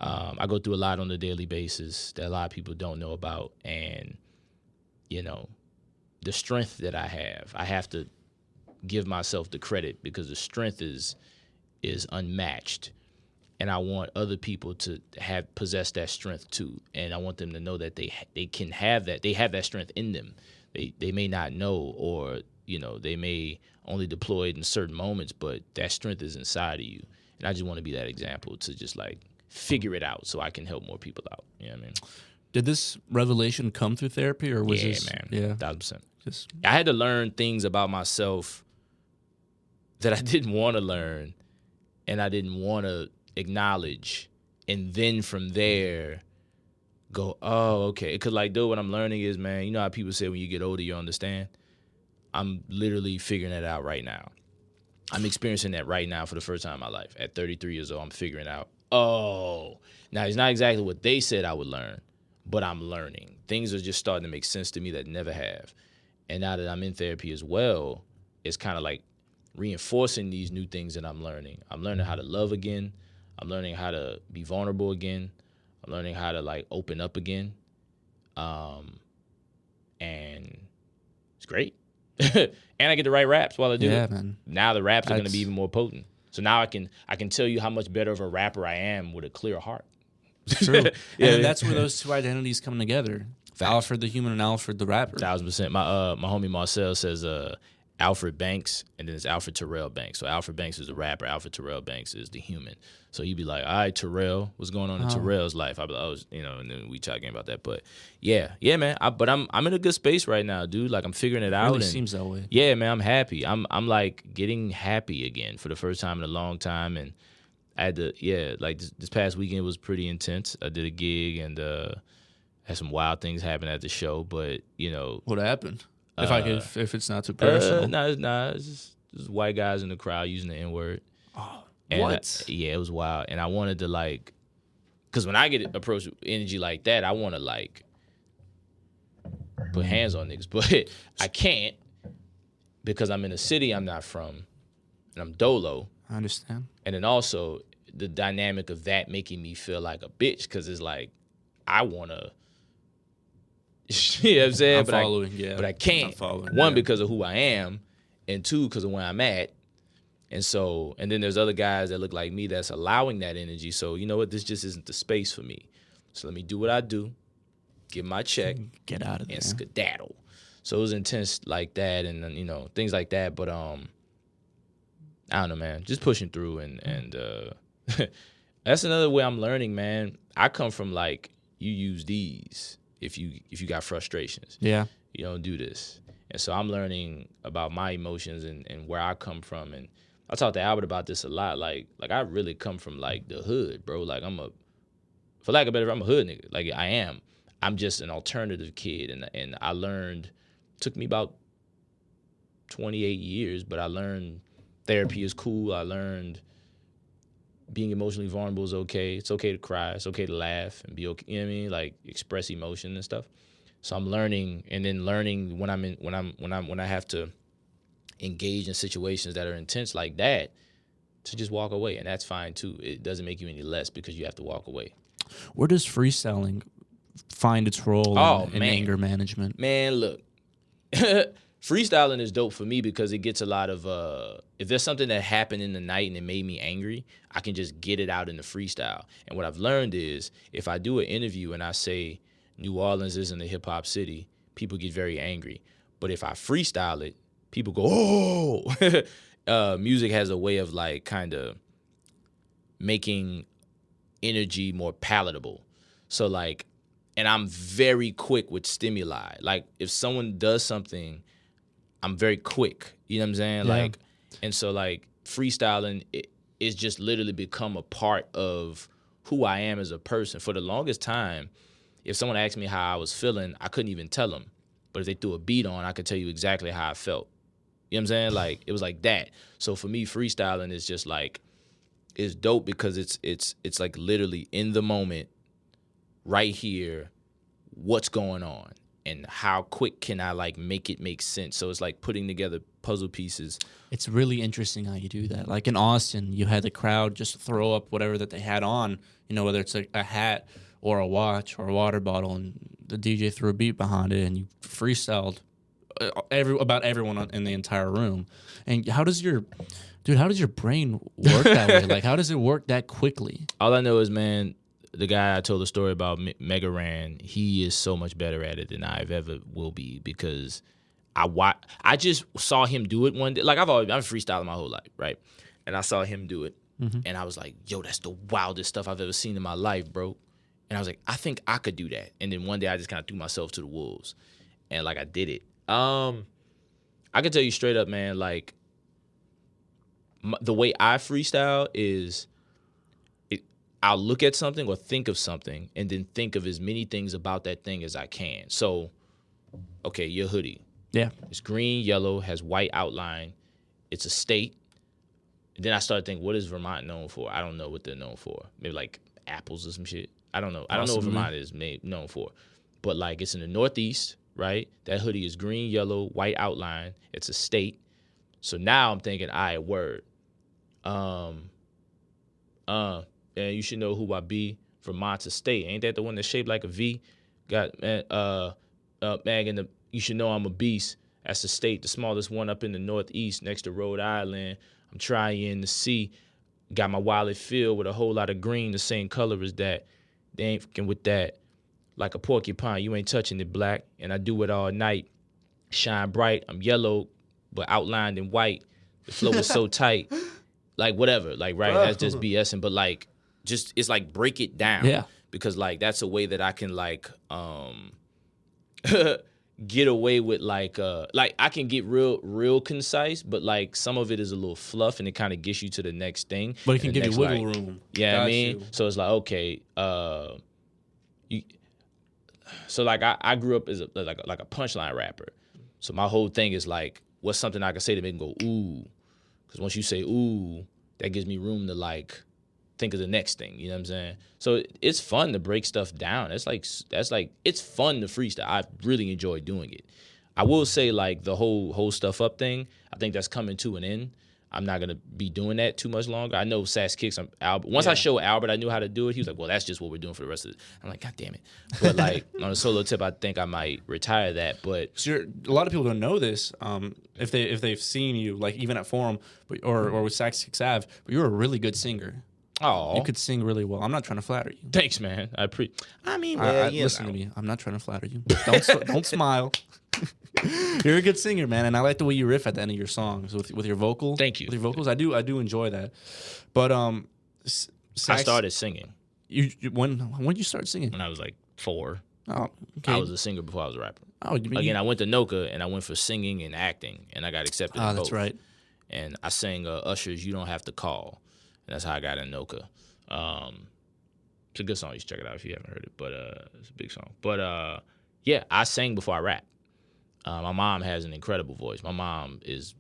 I go through a lot on a daily basis that a lot of people don't know about, and you know, the strength that I have to give myself the credit because the strength is unmatched, and I want other people to possess that strength too, and I want them to know that they can have that. They have that strength in them. They may not know, or you know, they may only deploy it in certain moments, but that strength is inside of you, and I just want to be that example to just like figure it out so I can help more people out. You know what I mean? Did this revelation come through therapy, or was this? Man. Yeah, 1,000%. I had to learn things about myself that I didn't want to learn and I didn't want to acknowledge, and then from there go, oh, okay. Because like, dude, what I'm learning is, man, you know how people say when you get older you understand? I'm literally figuring that out right now. I'm experiencing that right now for the first time in my life. At 33 years old, I'm figuring out, oh, now it's not exactly what they said I would learn, but I'm learning. Things are just starting to make sense to me that never have. And now that I'm in therapy as well, it's kind of like reinforcing these new things that I'm learning. I'm learning how to love again. I'm learning how to be vulnerable again. I'm learning how to like open up again. And it's great. And I get to write raps while I do it. Man. Now the raps are going to be even more potent. So now I can tell you how much better of a rapper I am with a clear heart. True. And that's where those two identities come together. Facts. Alfred the human and Alfred the rapper. 1,000%. My homie Marcel says Alfred Banks, and then it's Alfred Terrell Banks. So Alfred Banks is the rapper. Alfred Terrell Banks is the human. So he'd be like, all right, Terrell, what's going on in Terrell's life? I'd be like, oh, you know, and then we talking about that. But yeah, man. But I'm in a good space right now, dude. Like I'm figuring it out. Really seems that way. Yeah, man, I'm happy. I'm like getting happy again for the first time in a long time, and I had to, like this past weekend was pretty intense. I did a gig and had some wild things happen at the show, but you know, what happened? If it's not too personal, it's just white guys in the crowd using the N-word. Oh, and what? It was wild, and I wanted to like, because when I get approached with energy like that, I want to like put hands on niggas, but I can't because I'm in a city I'm not from, and I'm dolo. I understand. And then also the dynamic of that making me feel like a bitch because it's like I want to. You know what I'm saying? But I can't. One, because of who I am, and two, because of where I'm at. And then there's other guys that look like me that's allowing that energy. So, you know what? This just isn't the space for me. So let me do what I do, get my check, get out of there, and skedaddle. So it was intense like that, and you know, things like that. But I don't know, man. Just pushing through, and that's another way I'm learning, man. I come from like you use these. If you got frustrations, you don't do this. And so I'm learning about my emotions and where I come from. And I talk to Albert about this a lot. Like I really come from like the hood, bro. Like for lack of better, I'm a hood nigga. Like I am. I'm just an alternative kid. And I learned, took me about 28 years, but I learned therapy is cool. I learned being emotionally vulnerable is okay. It's okay to cry. It's okay to laugh and be okay. You know what I mean? Like express emotion and stuff. So I'm learning, and then learning when I have to engage in situations that are intense like that, to just walk away. And that's fine too. It doesn't make you any less because you have to walk away. Where does freestyling find its role in anger management? Man, look. Freestyling is dope for me because it gets a lot of if there's something that happened in the night and it made me angry, I can just get it out in the freestyle. And what I've learned is if I do an interview and I say New Orleans isn't a hip hop city, people get very angry. But if I freestyle it, people go, oh. Music has a way of like kind of making energy more palatable. So like, and I'm very quick with stimuli. Like if someone does something, I'm very quick. You know what I'm saying? Yeah. Like, and so like freestyling it's just literally become a part of who I am as a person. For the longest time, if someone asked me how I was feeling, I couldn't even tell them. But if they threw a beat on, I could tell you exactly how I felt. You know what I'm saying? Like it was like that. So for me, freestyling is just like, it's dope because it's like literally in the moment, right here, what's going on and how quick can I like make it make sense. So it's like putting together puzzle pieces. It's really interesting how you do that. Like in Austin, you had the crowd just throw up whatever that they had on, you know, whether it's a hat or a watch or a water bottle, and the DJ threw a beat behind it and you freestyled about everyone in the entire room. And how does your brain work that way? Like how does it work that quickly? All I know is, man, the guy I told the story about, Mega Ran, he is so much better at it than I ever will be because I just saw him do it one day. Like I've freestyling my whole life, right? And I saw him do it, and I was like, yo, that's the wildest stuff I've ever seen in my life, bro. And I was like, I think I could do that. And then one day I just kind of threw myself to the wolves, and like I did it. I can tell you straight up, man, like the way I freestyle is I'll look at something or think of something and then think of as many things about that thing as I can. So, okay, your hoodie. Yeah. It's green, yellow, has white outline. It's a state. And then I started thinking, what is Vermont known for? I don't know what they're known for. Maybe like apples or some shit. I don't know. I don't know what Vermont is known for. But like it's in the Northeast, right? That hoodie is green, yellow, white outline. It's a state. So now I'm thinking, all right, word. And you should know who I be. Vermont's a state. Ain't that the one that's shaped like a V? Got man, you should know I'm a beast. That's the state, the smallest one up in the Northeast, next to Rhode Island. I'm trying to see. Got my wallet filled with a whole lot of green, the same color as that. They ain't fucking with that. Like a porcupine, you ain't touching it, black. And I do it all night. Shine bright. I'm yellow, but outlined in white. The flow is so tight. Like whatever. Like right, that's just BSing. But like, just it's like break it down. Yeah. Because like that's a way that I can like get away with like I can get real concise, but like some of it is a little fluff and it kind of gets you to the next thing. But it can give you wiggle like, room. Yeah, I mean, so it's like okay, so like I grew up as a punchline rapper, so my whole thing is like, what's something I can say to make them go ooh, because once you say ooh, that gives me room to like think of the next thing, you know what I'm saying? So it's fun to break stuff down. It's fun to freestyle. I really enjoy doing it. I will say like the whole stuff up thing, I think that's coming to an end. I'm not gonna be doing that too much longer. I know Sass Kicks. Once I showed Albert I knew how to do it, he was like, well, that's just what we're doing for the rest of it. I'm like, God damn it. But like on a solo tip, I think I might retire that. But so a lot of people don't know this. If they've seen you like even at Forum or with Sass Kicks Ave, but you're a really good singer. Oh, you could sing really well. I'm not trying to flatter you. Thanks, man. Listen to me. I'm not trying to flatter you. Don't smile. You're a good singer, man, and I like the way you riff at the end of your songs with your vocal. Thank you. With your vocals, I do enjoy that. But I started singing. When did you start singing? When I was like 4. Oh, okay. I was a singer before I was a rapper. Oh, again, I went to NOCA and I went for singing and acting, and I got accepted. Oh, in that's both. right. And I sang Usher's "You Don't Have to Call." And that's how I got in NOCA. It's a good song. You should check it out if you haven't heard it. But it's a big song. But yeah, I sang before I rapped. My mom has an incredible voice. My mom is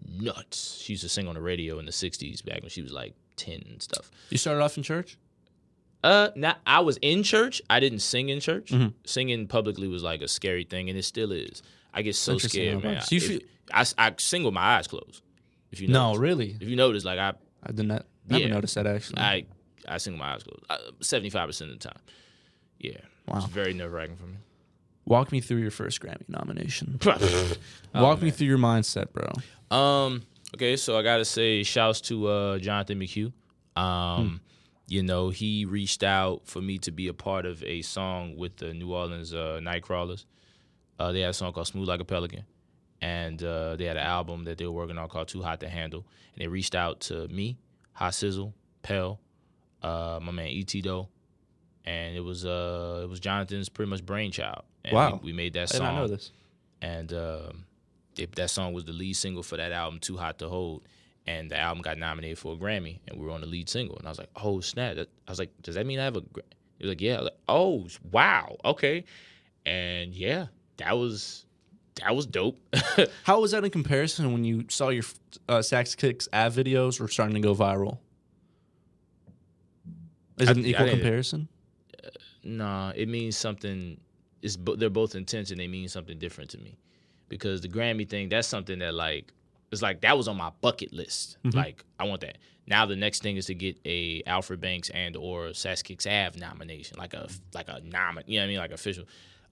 nuts. She used to sing on the radio in the 60s back when she was like 10 and stuff. You started off in church? I was in church. I didn't sing in church. Mm-hmm. Singing publicly was like a scary thing, and it still is. I get so scared, man. So I sing with my eyes closed. If you No, notice. really? If you notice, like I did not never noticed that actually. I sing with my eyes closed 75% of the time. Yeah, wow, it's very nerve-wracking for me. Walk me through your first Grammy nomination. Walk me through your mindset, bro. Okay, so I gotta say, shouts to Jonathan McHugh. You know, he reached out for me to be a part of a song with the New Orleans Nightcrawlers. They had a song called "Smooth Like a Pelican," and they had an album that they were working on called "Too Hot to Handle." And they reached out to me, Hot Sizzle, Pell, my man E.T. Doe, and it was Jonathan's pretty much brainchild. And wow, we made that song. I did not know this. And that song was the lead single for that album, Too Hot to Hold. And the album got nominated for a Grammy, and we were on the lead single. And I was like, oh, snap. I was like, does that mean I have a Grammy? He was like, yeah. I was like, oh, wow. Okay. And, yeah, that was dope. How was that in comparison when you saw your Sax Kicks Av videos were starting to go viral? Is it an equal comparison? Nah, it means something. They're both intense, and they mean something different to me. Because the Grammy thing, that's something that, like, it's like that was on my bucket list. Mm-hmm. Like, I want that. Now the next thing is to get a Alfred Banks and or Sax Kicks Av nomination, like a you know what I mean, like official.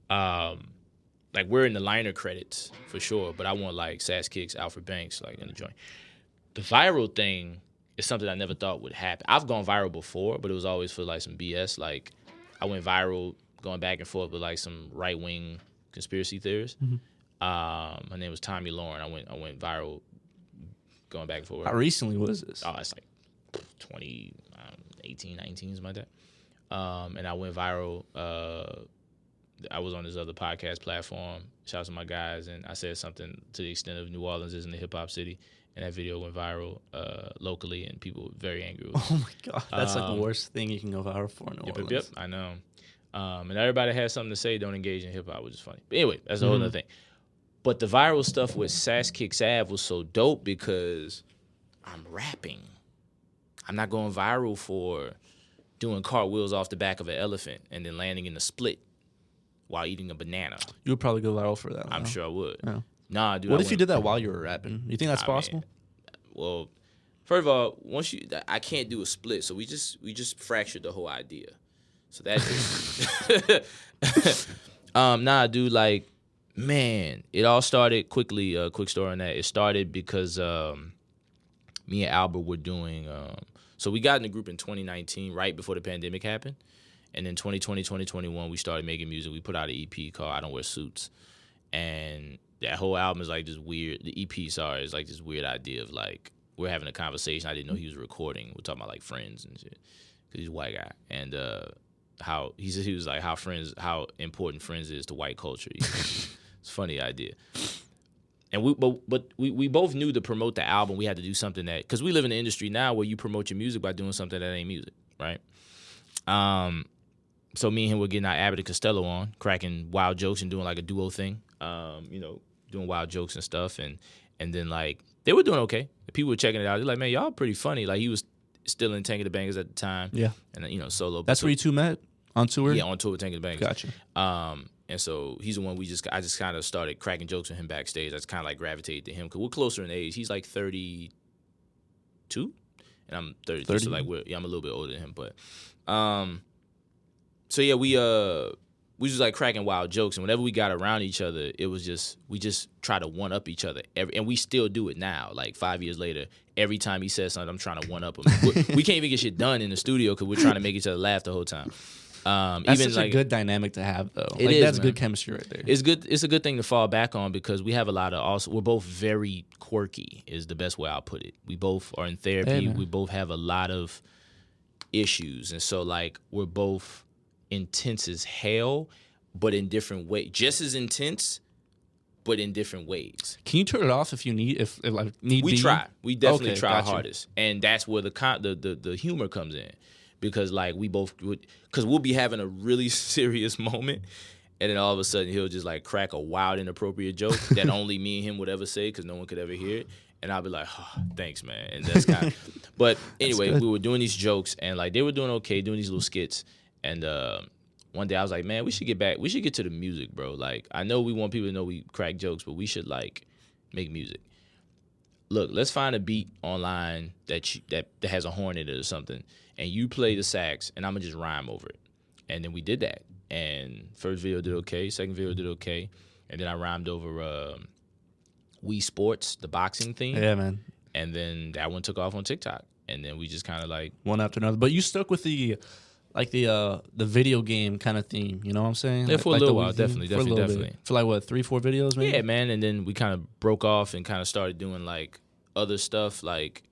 Like we're in the liner credits for sure, but I want like Sax Kicks, Alfred Banks, like in the joint. The viral thing is something I never thought would happen. I've gone viral before, but it was always for like some BS. Like I went viral going back and forth with like some right wing conspiracy theorists. Mm-hmm. Her name was Tommy Lauren. I went viral going back and forth. How recently was this? Oh, it's like 2018, 19, something like that. And I went viral. I was on this other podcast platform. Shout out to my guys, and I said something to the extent of New Orleans isn't a hip hop city, and that video went viral locally, and people were very angry with me. Oh my god, that's like the worst thing you can go viral for in New Orleans. Yep, I know. And everybody has something to say. Don't engage in hip hop, which is funny. But anyway, that's a whole other thing. But the viral stuff with Sax Kicks Av was so dope because I'm rapping. I'm not going viral for doing cartwheels off the back of an elephant and then landing in a split while eating a banana. You would probably go viral for that. I'm sure I would. Yeah. Nah, dude. What if you did that while you were rapping? You think that's possible? Well, first of all, I can't do a split, so we just fractured the whole idea. So that just nah, dude, like, man, it all started quickly, quick story on that. It started because me and Albert were doing so we got in the group in 2019, right before the pandemic happened. And then 2020, 2021, we started making music. We put out an EP called I Don't Wear Suits. And that whole album is like this weird, the EP, is like this weird idea of like, we're having a conversation. I didn't know he was recording. We're talking about like friends and shit. Because he's a white guy. And how, he was like, how important friends is to white culture. It's a funny idea. And we both knew to promote the album, we had to do something that, because we live in an industry now where you promote your music by doing something that ain't music, right? So me and him were getting our Abbott and Costello on, cracking wild jokes and doing like a duo thing, doing wild jokes and stuff. And then like, they were doing okay. The people were checking it out. They're like, man, y'all pretty funny. Like he was still in Tank of the Bangers at the time. Yeah. And solo. That's where you two met? On tour? Yeah, on tour with Tank of the Bangers. Gotcha. And so he's the one I just kind of started cracking jokes with him backstage. I just kind of like gravitated to him because we're closer in age. He's like 32, and I'm 33. 30. So like I'm a little bit older than him. But so yeah, we just like cracking wild jokes, and whenever we got around each other, it was just we just try to one up each other. And we still do it now. Like 5 years later, every time he says something, I'm trying to one up him. We can't even get shit done in the studio because we're trying to make each other laugh the whole time. That's even such like, a good dynamic to have, though. It is, that's man. Good chemistry right there. It's good. It's a good thing to fall back on because we have a lot of we're both very quirky is the best way I'll put it. We both are in therapy. We both have a lot of issues. And so like we're both intense as hell, but in different ways. Just as intense, but in different ways. Can you turn it off if you need need We be? try. We definitely try our gotcha. hardest. And that's where the humor comes in. Because like we both would, because we'll be having a really serious moment, and then all of a sudden he'll just like crack a wild inappropriate joke that only me and him would ever say because no one could ever hear it, and I'll be like, oh, thanks, man. And that's kind of. But anyway, we were doing these jokes and like they were doing okay, doing these little skits, and one day I was like, man, we should get to the music, bro. Like I know we want people to know we crack jokes, but we should like make music. Look, let's find a beat online that has a horn in it or something, and you play the sax, and I'm gonna just rhyme over it. And then we did that. And first video did okay, second video did okay, and then I rhymed over Wii Sports, the boxing theme. Yeah, man. And then that one took off on TikTok, and then we just kind of like one after another. But you stuck with the video game kind of theme. You know what I'm saying? Yeah, for a little while, definitely. For like what, 3-4 videos, maybe? Yeah, man. And then we kind of broke off and kind of started doing like other stuff, like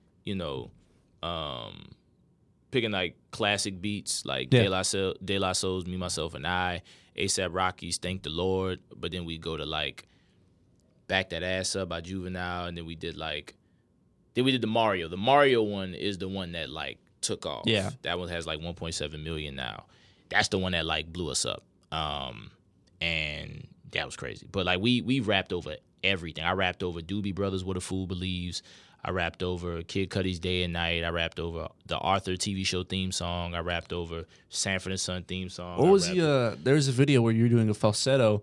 picking like classic beats, like De La Soul's "Me, Myself, and I," A$AP Rocky's "Thank the Lord." But then we go to like "Back That Ass Up" by Juvenile, and then we did the Mario. The Mario one is the one that like took off. Yeah, that one has like 1.7 million now. That's the one that like blew us up. And that was crazy. But like we rapped over everything. I rapped over Doobie Brothers, "What a Fool Believes." I rapped over Kid Cudi's "Day and Night." I rapped over the Arthur TV show theme song. I rapped over Sanford and Son theme song. What was there's a video where you're doing a falsetto,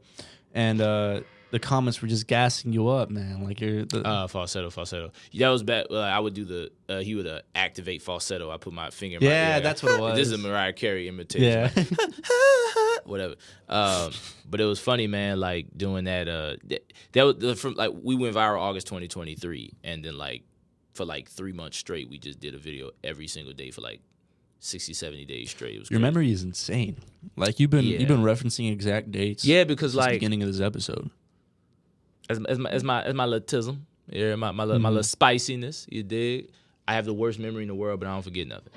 and the comments were just gassing you up, man. Like you're the falsetto. That was bad. I would do the he would activate falsetto. I put my finger in my ear. That's what it was. This is a Mariah Carey imitation. Yeah. Like, whatever. But it was funny, man, like doing that. That was from like we went viral August 2023, and then like for like 3 months straight, we just did a video every single day for like 60, 70 days straight. It was Your crazy. memory is insane. Like you've been referencing exact dates. Yeah, because since like the beginning of this episode. As my little tism, yeah, my little spiciness, you dig? I have the worst memory in the world, but I don't forget nothing.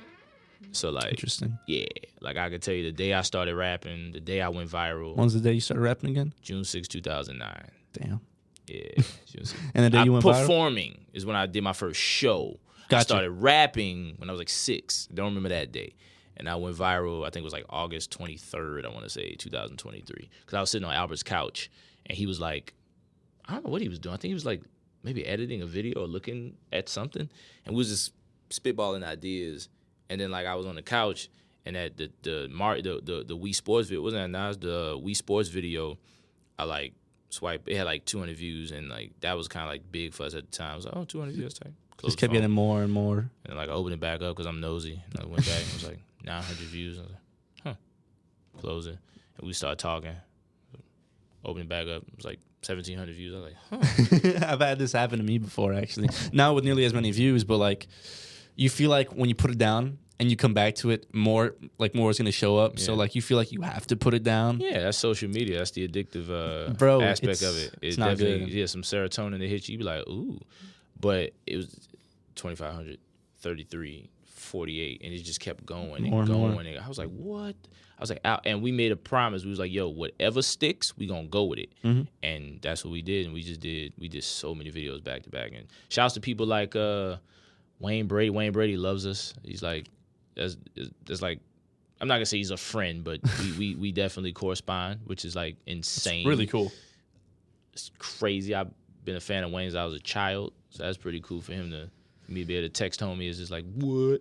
So like, interesting. Yeah, like I could tell you the day I started rapping, the day I went viral. When's the day you started rapping again? June 6, 2009. Damn. Yeah. June 6. And the day you went viral? Performing is when I did my first show. Gotcha. I started rapping when I was like 6. Don't remember that day. And I went viral, I think it was like August 23rd, I want to say, 2023. Because I was sitting on Albert's couch, and he was like, I don't know what he was doing. I think he was like maybe editing a video or looking at something. And we was just spitballing ideas. And then like I was on the couch, and at the Wii Sports video, wasn't that nice? The Wii Sports video, I like swiped. It had like 200 views, and like that was kind of like big for us at the time. I was like, oh, 200 views, type. Just kept getting more and more. And like I opened it back up because I'm nosy. And I went back and it was like 900 views. I was like, huh. Close it. And we started talking. Open it back up. It was like 1,700 views. I was like, huh. I've had this happen to me before, actually. Not with nearly as many views, but like you feel like when you put it down and you come back to it, more is going to show up. Yeah. So like you feel like you have to put it down. Yeah, that's social media. That's the addictive aspect of it. It's not good. Yeah, some serotonin that hits you. You be like, ooh. But it was 2,500, 33, 48, and it just kept going and going. And I was like, what? I was like, and we made a promise. We was like, yo, whatever sticks, we gonna go with it. Mm-hmm. And that's what we did. And we did so many videos back to back. And shouts to people like Wayne Brady. Wayne Brady loves us. He's like, that's like, I'm not gonna say he's a friend, but we definitely correspond, which is like insane. It's really cool. It's crazy. I've been a fan of Wayne's since I was a child, so that's pretty cool for him to. Me be able to text homie is just like what?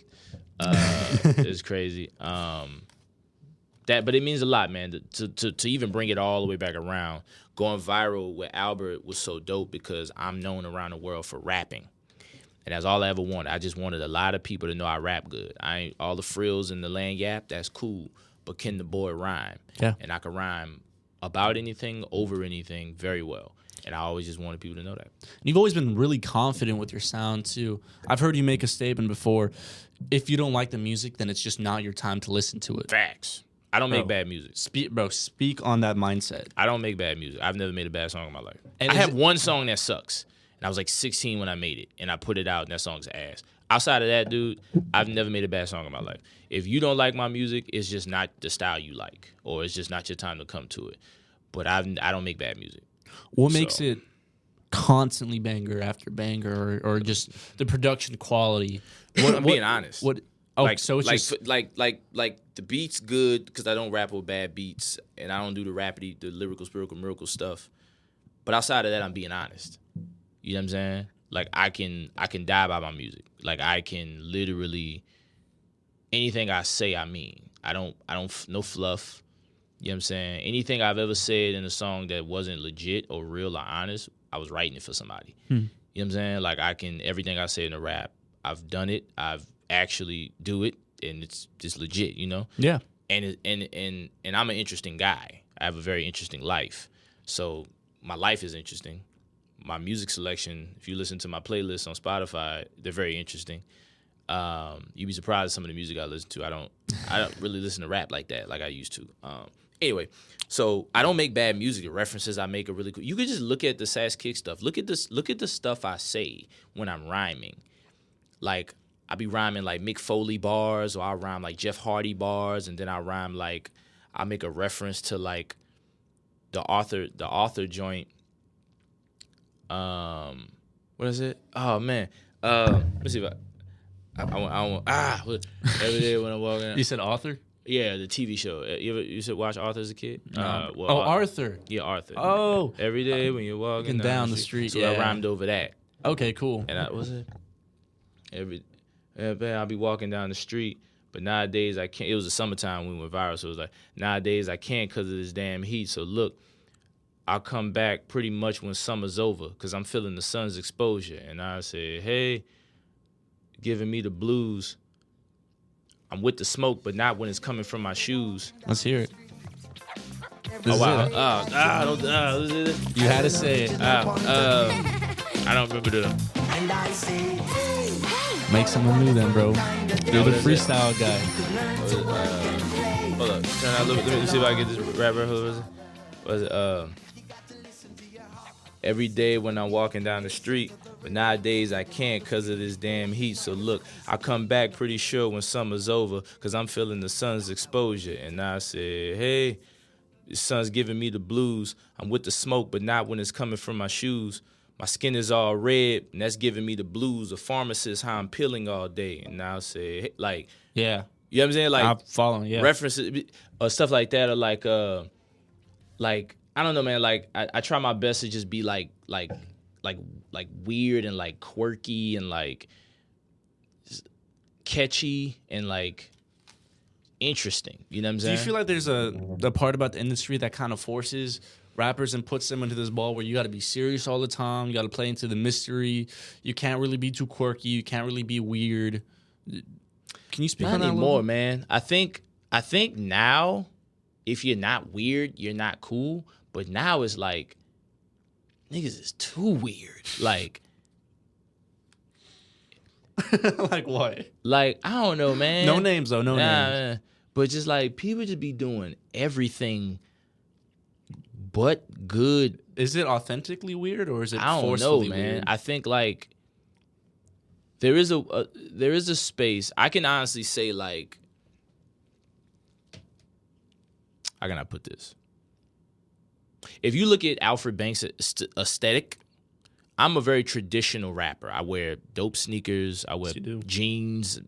It's crazy. But it means a lot, man. To even bring it all the way back around, going viral with Albert was so dope because I'm known around the world for rapping, and that's all I ever wanted. I just wanted a lot of people to know I rap good. I ain't all the frills in the land gap. That's cool, but can the boy rhyme? Yeah, and I can rhyme about anything, over anything, very well. And I always just wanted people to know that. You've always been really confident with your sound, too. I've heard you make a statement before. If you don't like the music, then it's just not your time to listen to it. Facts. I don't make bad music. Speak on that mindset. I don't make bad music. I've never made a bad song in my life. And I have one song that sucks. And I was like 16 when I made it. And I put it out, and that song's ass. Outside of that, dude, I've never made a bad song in my life. If you don't like my music, it's just not the style you like. Or it's just not your time to come to it. But I don't make bad music. What makes it constantly banger after banger, or just the production quality? I'm being honest. So it's just like the beat's good because I don't rap with bad beats and I don't do the lyrical, spiritual, miracle stuff. But outside of that, I'm being honest. You know what I'm saying? Like I can die by my music. Like I can literally anything I say, I mean. I don't no fluff. You know what I'm saying? Anything I've ever said in a song that wasn't legit or real or honest, I was writing it for somebody. You know what I'm saying? Like everything I say in a rap, I've done it. I've actually do it, and it's just legit, you know? Yeah. And I'm an interesting guy. I have a very interesting life. So my life is interesting. My music selection, if you listen to my playlists on Spotify, they're very interesting. You'd be surprised at some of the music I listen to. I don't really listen to rap like that, like I used to. Anyway, so I don't make bad music. The references I make are really cool. You could just look at the Sass Kick stuff. Look at the stuff I say when I'm rhyming. Like I be rhyming like Mick Foley bars, or I rhyme like Jeff Hardy bars, and then I rhyme like I make a reference to like the author joint. What is it? Oh man. Let's see if I want every day when I'm walking. You said Author? Yeah, the TV show. You should watch Arthur as a kid? No. Arthur. Yeah, Arthur. Oh. Every day when you're walking down the street. So I rhymed over that. Okay, cool. And I'll be walking down the street, but nowadays I can't. It was the summertime when we went viral, so it was like, nowadays I can't because of this damn heat. So look, I'll come back pretty much when summer's over because I'm feeling the sun's exposure. And I say, hey, giving me the blues. I'm with the smoke, but not when it's coming from my shoes. Let's hear it. You had to say it. I don't remember the. Make someone new then, bro. You're the freestyle guy. Hold up. Turn out. Let me see if I can get this rapper. Who was it? Every day when I'm walking down the street, but nowadays I can't because of this damn heat. So look, I come back pretty sure when summer's over because I'm feeling the sun's exposure. And I say, hey, the sun's giving me the blues. I'm with the smoke, but not when it's coming from my shoes. My skin is all red, and that's giving me the blues. A pharmacist, how I'm peeling all day. And I'll say, hey, like, yeah. You know what I'm saying? Like, I'm following, yeah. References or stuff like that, or like, I don't know, man. Like, I try my best to just be like weird and like quirky and like catchy and like interesting. You know what I'm saying? Do you feel like there's the part about the industry that kind of forces rappers and puts them into this ball where you got to be serious all the time, you got to play into the mystery, you can't really be too quirky, you can't really be weird? Can you speak on that anymore, man? I think now, if you're not weird, you're not cool. But now it's like, niggas is too weird. Like, like what? Like, I don't know, man. No names though, no names. Man. But just like, people just be doing everything but good. Is it authentically weird or is it I don't know, man. Weird? I think like there is a space. I can honestly say like, how can I put this? If you look at Alfred Banks' aesthetic, I'm a very traditional rapper. I wear dope sneakers. I wear jeans.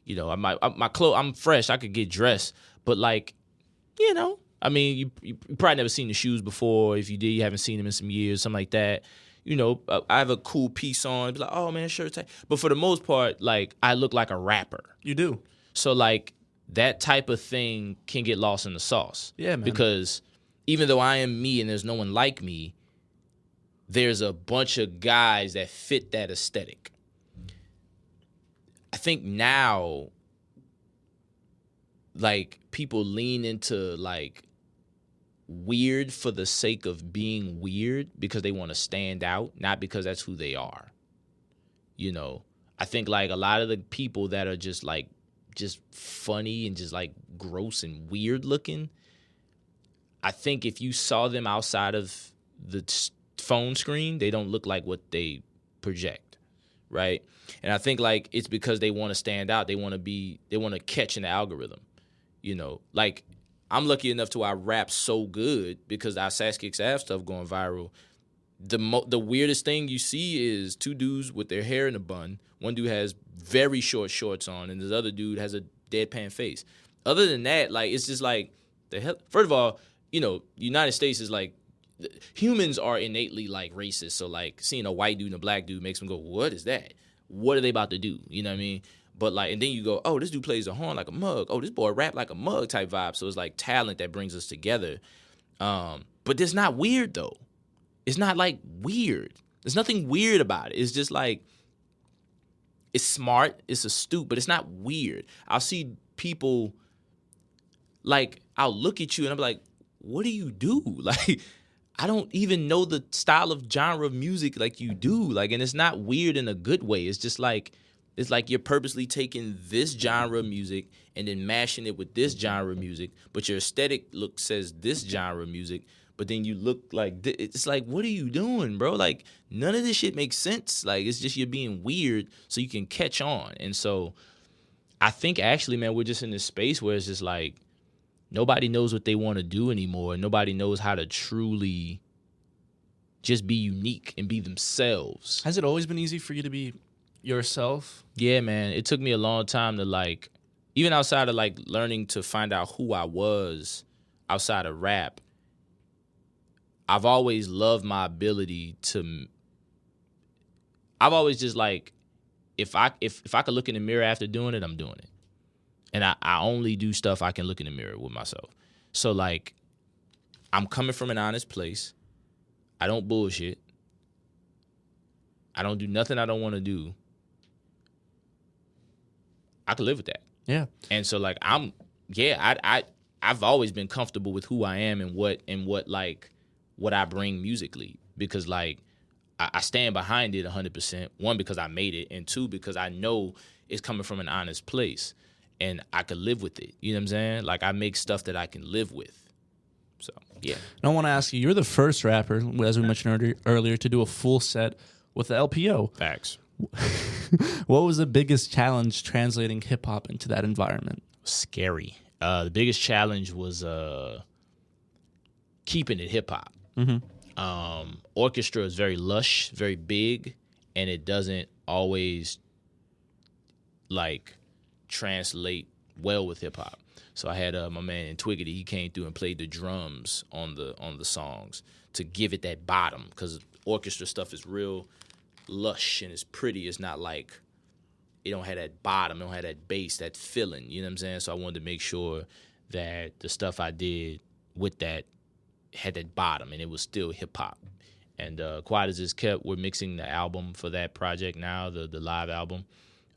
You know, my clothes. I'm fresh. I could get dressed, but like, you know, I mean, you probably never seen the shoes before. If you did, you haven't seen them in some years, something like that. You know, I have a cool piece on. Be like, oh man, shirt tight. But for the most part, like, I look like a rapper. You do. So like that type of thing can get lost in the sauce. Yeah, man. Because even though I am me and there's no one like me, there's a bunch of guys that fit that aesthetic. I think now, like, people lean into, like, weird for the sake of being weird because they want to stand out, not because that's who they are. You know, I think, like, a lot of the people that are just, like, just funny and just, like, gross and weird looking, I think if you saw them outside of the phone screen, they don't look like what they project, right? And I think like it's because they want to stand out. They want to catch in the algorithm, you know. Like I'm lucky enough to where I rap so good because our Sass Kicks Av stuff going viral. The weirdest thing you see is two dudes with their hair in a bun. One dude has very short shorts on, and this other dude has a deadpan face. Other than that, like it's just like the hell. First of all, you know, United States is like, humans are innately like racist. So like seeing a white dude and a black dude makes them go, what is that? What are they about to do? You know what I mean? But like, and then you go, oh, this dude plays the horn like a mug. Oh, this boy rap like a mug type vibe. So it's like talent that brings us together. But it's not weird though. it's not like weird. There's nothing weird about it. It's just like, it's smart, it's astute, but it's not weird. I'll see people, like, I'll look at you and I'm like, what do you do? Like, I don't even know the style of genre of music like you do. Like, and it's not weird in a good way. It's just like, it's like you're purposely taking this genre of music and then mashing it with this genre of music, but your aesthetic look says this genre of music, but then you look like it's like, what are you doing, bro? Like, none of this shit makes sense. Like, it's just you're being weird so you can catch on. And so I think actually, man, we're just in this space where it's just like nobody knows what they want to do anymore. Nobody knows how to truly just be unique and be themselves. Has it always been easy for you to be yourself? Yeah, man. It took me a long time to, like, even outside of like learning to find out who I was outside of rap, I've always loved my ability to, I've always just like, if I could look in the mirror after doing it, I'm doing it. And I only do stuff I can look in the mirror with myself. So like, I'm coming from an honest place. I don't bullshit. I don't do nothing I don't want to do. I can live with that. Yeah. And so like, I've always been comfortable with who I am and what I bring musically, because like I stand behind it 100%. One, because I made it, and two, because I know it's coming from an honest place and I could live with it. You know what I'm saying? Like, I make stuff that I can live with. So, yeah. And I want to ask you, you're the first rapper, as we mentioned earlier, to do a full set with the LPO. Facts. What was the biggest challenge translating hip hop into that environment? Scary. The biggest challenge was keeping it hip hop. Mm-hmm. Orchestra is very lush, very big, and it doesn't always like translate well with hip hop. So I had my man Twiggity. He came through and played the drums on the songs to give it that bottom, because orchestra stuff is real lush and it's pretty. It's not like, it don't have that bottom, it don't have that bass, that feeling. You know what I'm saying? So I wanted to make sure that the stuff I did with that had that bottom and it was still hip hop. And Quiet as It's Kept, we're mixing the album for that project now, the live album.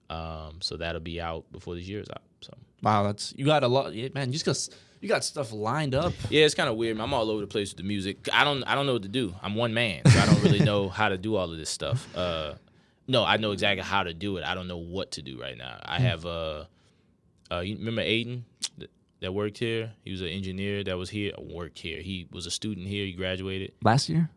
So that'll be out before this year's out. So wow, you got a lot, man. You got stuff lined up. Yeah, it's kind of weird. I'm all over the place with the music. I don't know what to do. I'm one man, so I don't really know how to do all of this stuff. No, I know exactly how to do it. I don't know what to do right now. I have you remember Aiden that worked here? He was an engineer that was here. Worked here. He was a student here. He graduated Last year,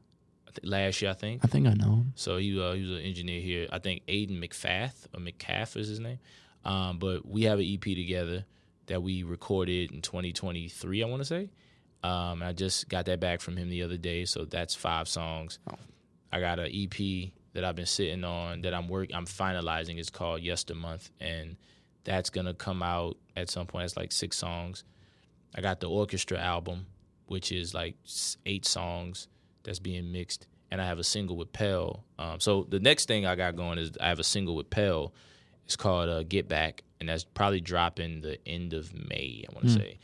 I think. I think I know him. So he was an engineer here. I think Aiden McCaff is his name. But we have an EP together that we recorded in 2023, I want to say. And I just got that back from him the other day. So that's 5 songs. Oh. I got an EP that I've been sitting on that I'm finalizing. It's called Yestermonth, and that's gonna come out at some point. It's like 6 songs. I got the orchestra album, which is like 8 songs that's being mixed, and I have a single with Pell. So the next thing I got going is I have a single with Pell. It's called Get Back, and that's probably dropping the end of May, I want to say.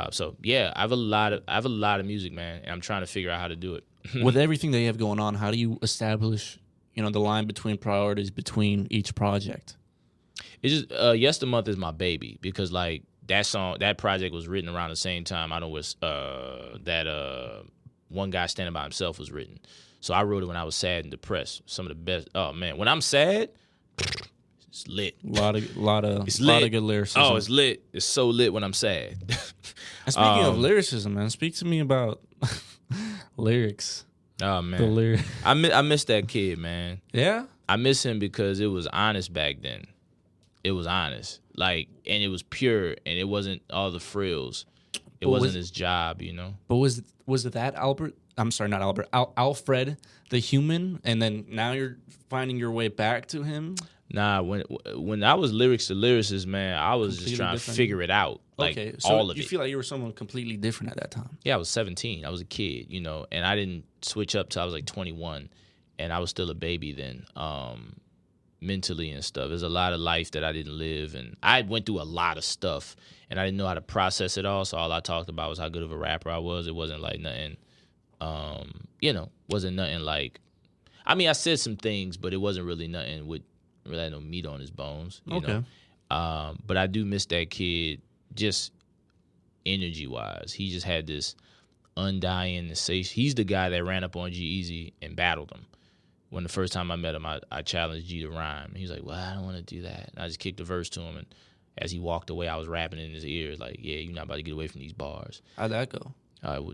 So yeah, I have a lot of music, man, and I'm trying to figure out how to do it. With everything that you have going on, how do you establish, the line between priorities between each project? It's just Yestermonth is my baby, because like that project was written around the same time that One Guy Standing By Himself was written. So I wrote it when I was sad and depressed. Some of the best. Oh man, when I'm sad, it's lit. A lot of good lyricism. Oh, it's lit. It's so lit when I'm sad. And speaking of lyricism, man, speak to me about lyrics. Oh man, I miss that kid, man. Yeah, I miss him because it was honest back then. It was honest, like, and it was pure, and it wasn't all the frills. It wasn't his job, But was it that Albert? I'm sorry, not Albert. Alfred, the human, and then now you're finding your way back to him. Nah, when I was lyrics to lyricist, man, I was just trying to figure it out. Like, okay, so all of it. You feel like you were someone completely different at that time? Yeah, I was 17. I was a kid, and I didn't switch up till I was like 21, and I was still a baby then, mentally and stuff. There's a lot of life that I didn't live, and I went through a lot of stuff, and I didn't know how to process it all, so all I talked about was how good of a rapper I was. It wasn't like nothing Wasn't nothing like. I mean, I said some things, but it wasn't really nothing with really had no meat on his bones. You know? But I do miss that kid, just energy wise. He just had this undying sensation. He's the guy that ran up on G-Eazy and battled him. When the first time I met him, I challenged G to rhyme. He was like, "Well, I don't want to do that." And I just kicked the verse to him, and as he walked away, I was rapping in his ear, like, "Yeah, you're not about to get away from these bars." How'd that go?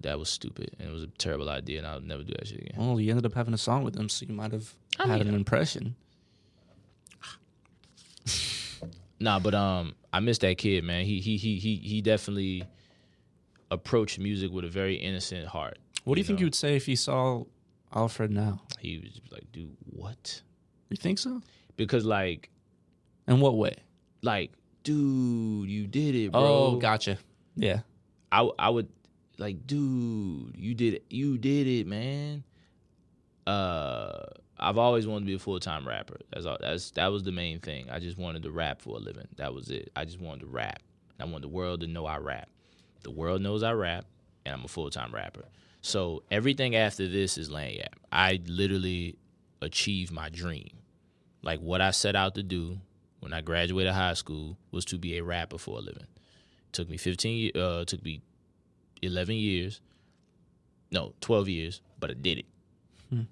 That was stupid, and it was a terrible idea, and I'll never do that shit again. Well, you ended up having a song with him, so you might have had an impression. Nah, but I miss that kid, man. He definitely approached music with a very innocent heart. What do you think he would say if he saw Alfred now? He was just like, "Dude, what?" You think so? Because, like... In what way? Like, "Dude, you did it, bro." Oh, gotcha. Yeah. I would... Like, "Dude, you did it, man." I've always wanted to be a full-time rapper. That was the main thing. I just wanted to rap for a living. That was it. I just wanted to rap. I wanted the world to know I rap. The world knows I rap, and I'm a full-time rapper. So everything after this is lanyard. I literally achieved my dream. Like, what I set out to do when I graduated high school was to be a rapper for a living. Took me 11 years. No, 12 years, but I did it.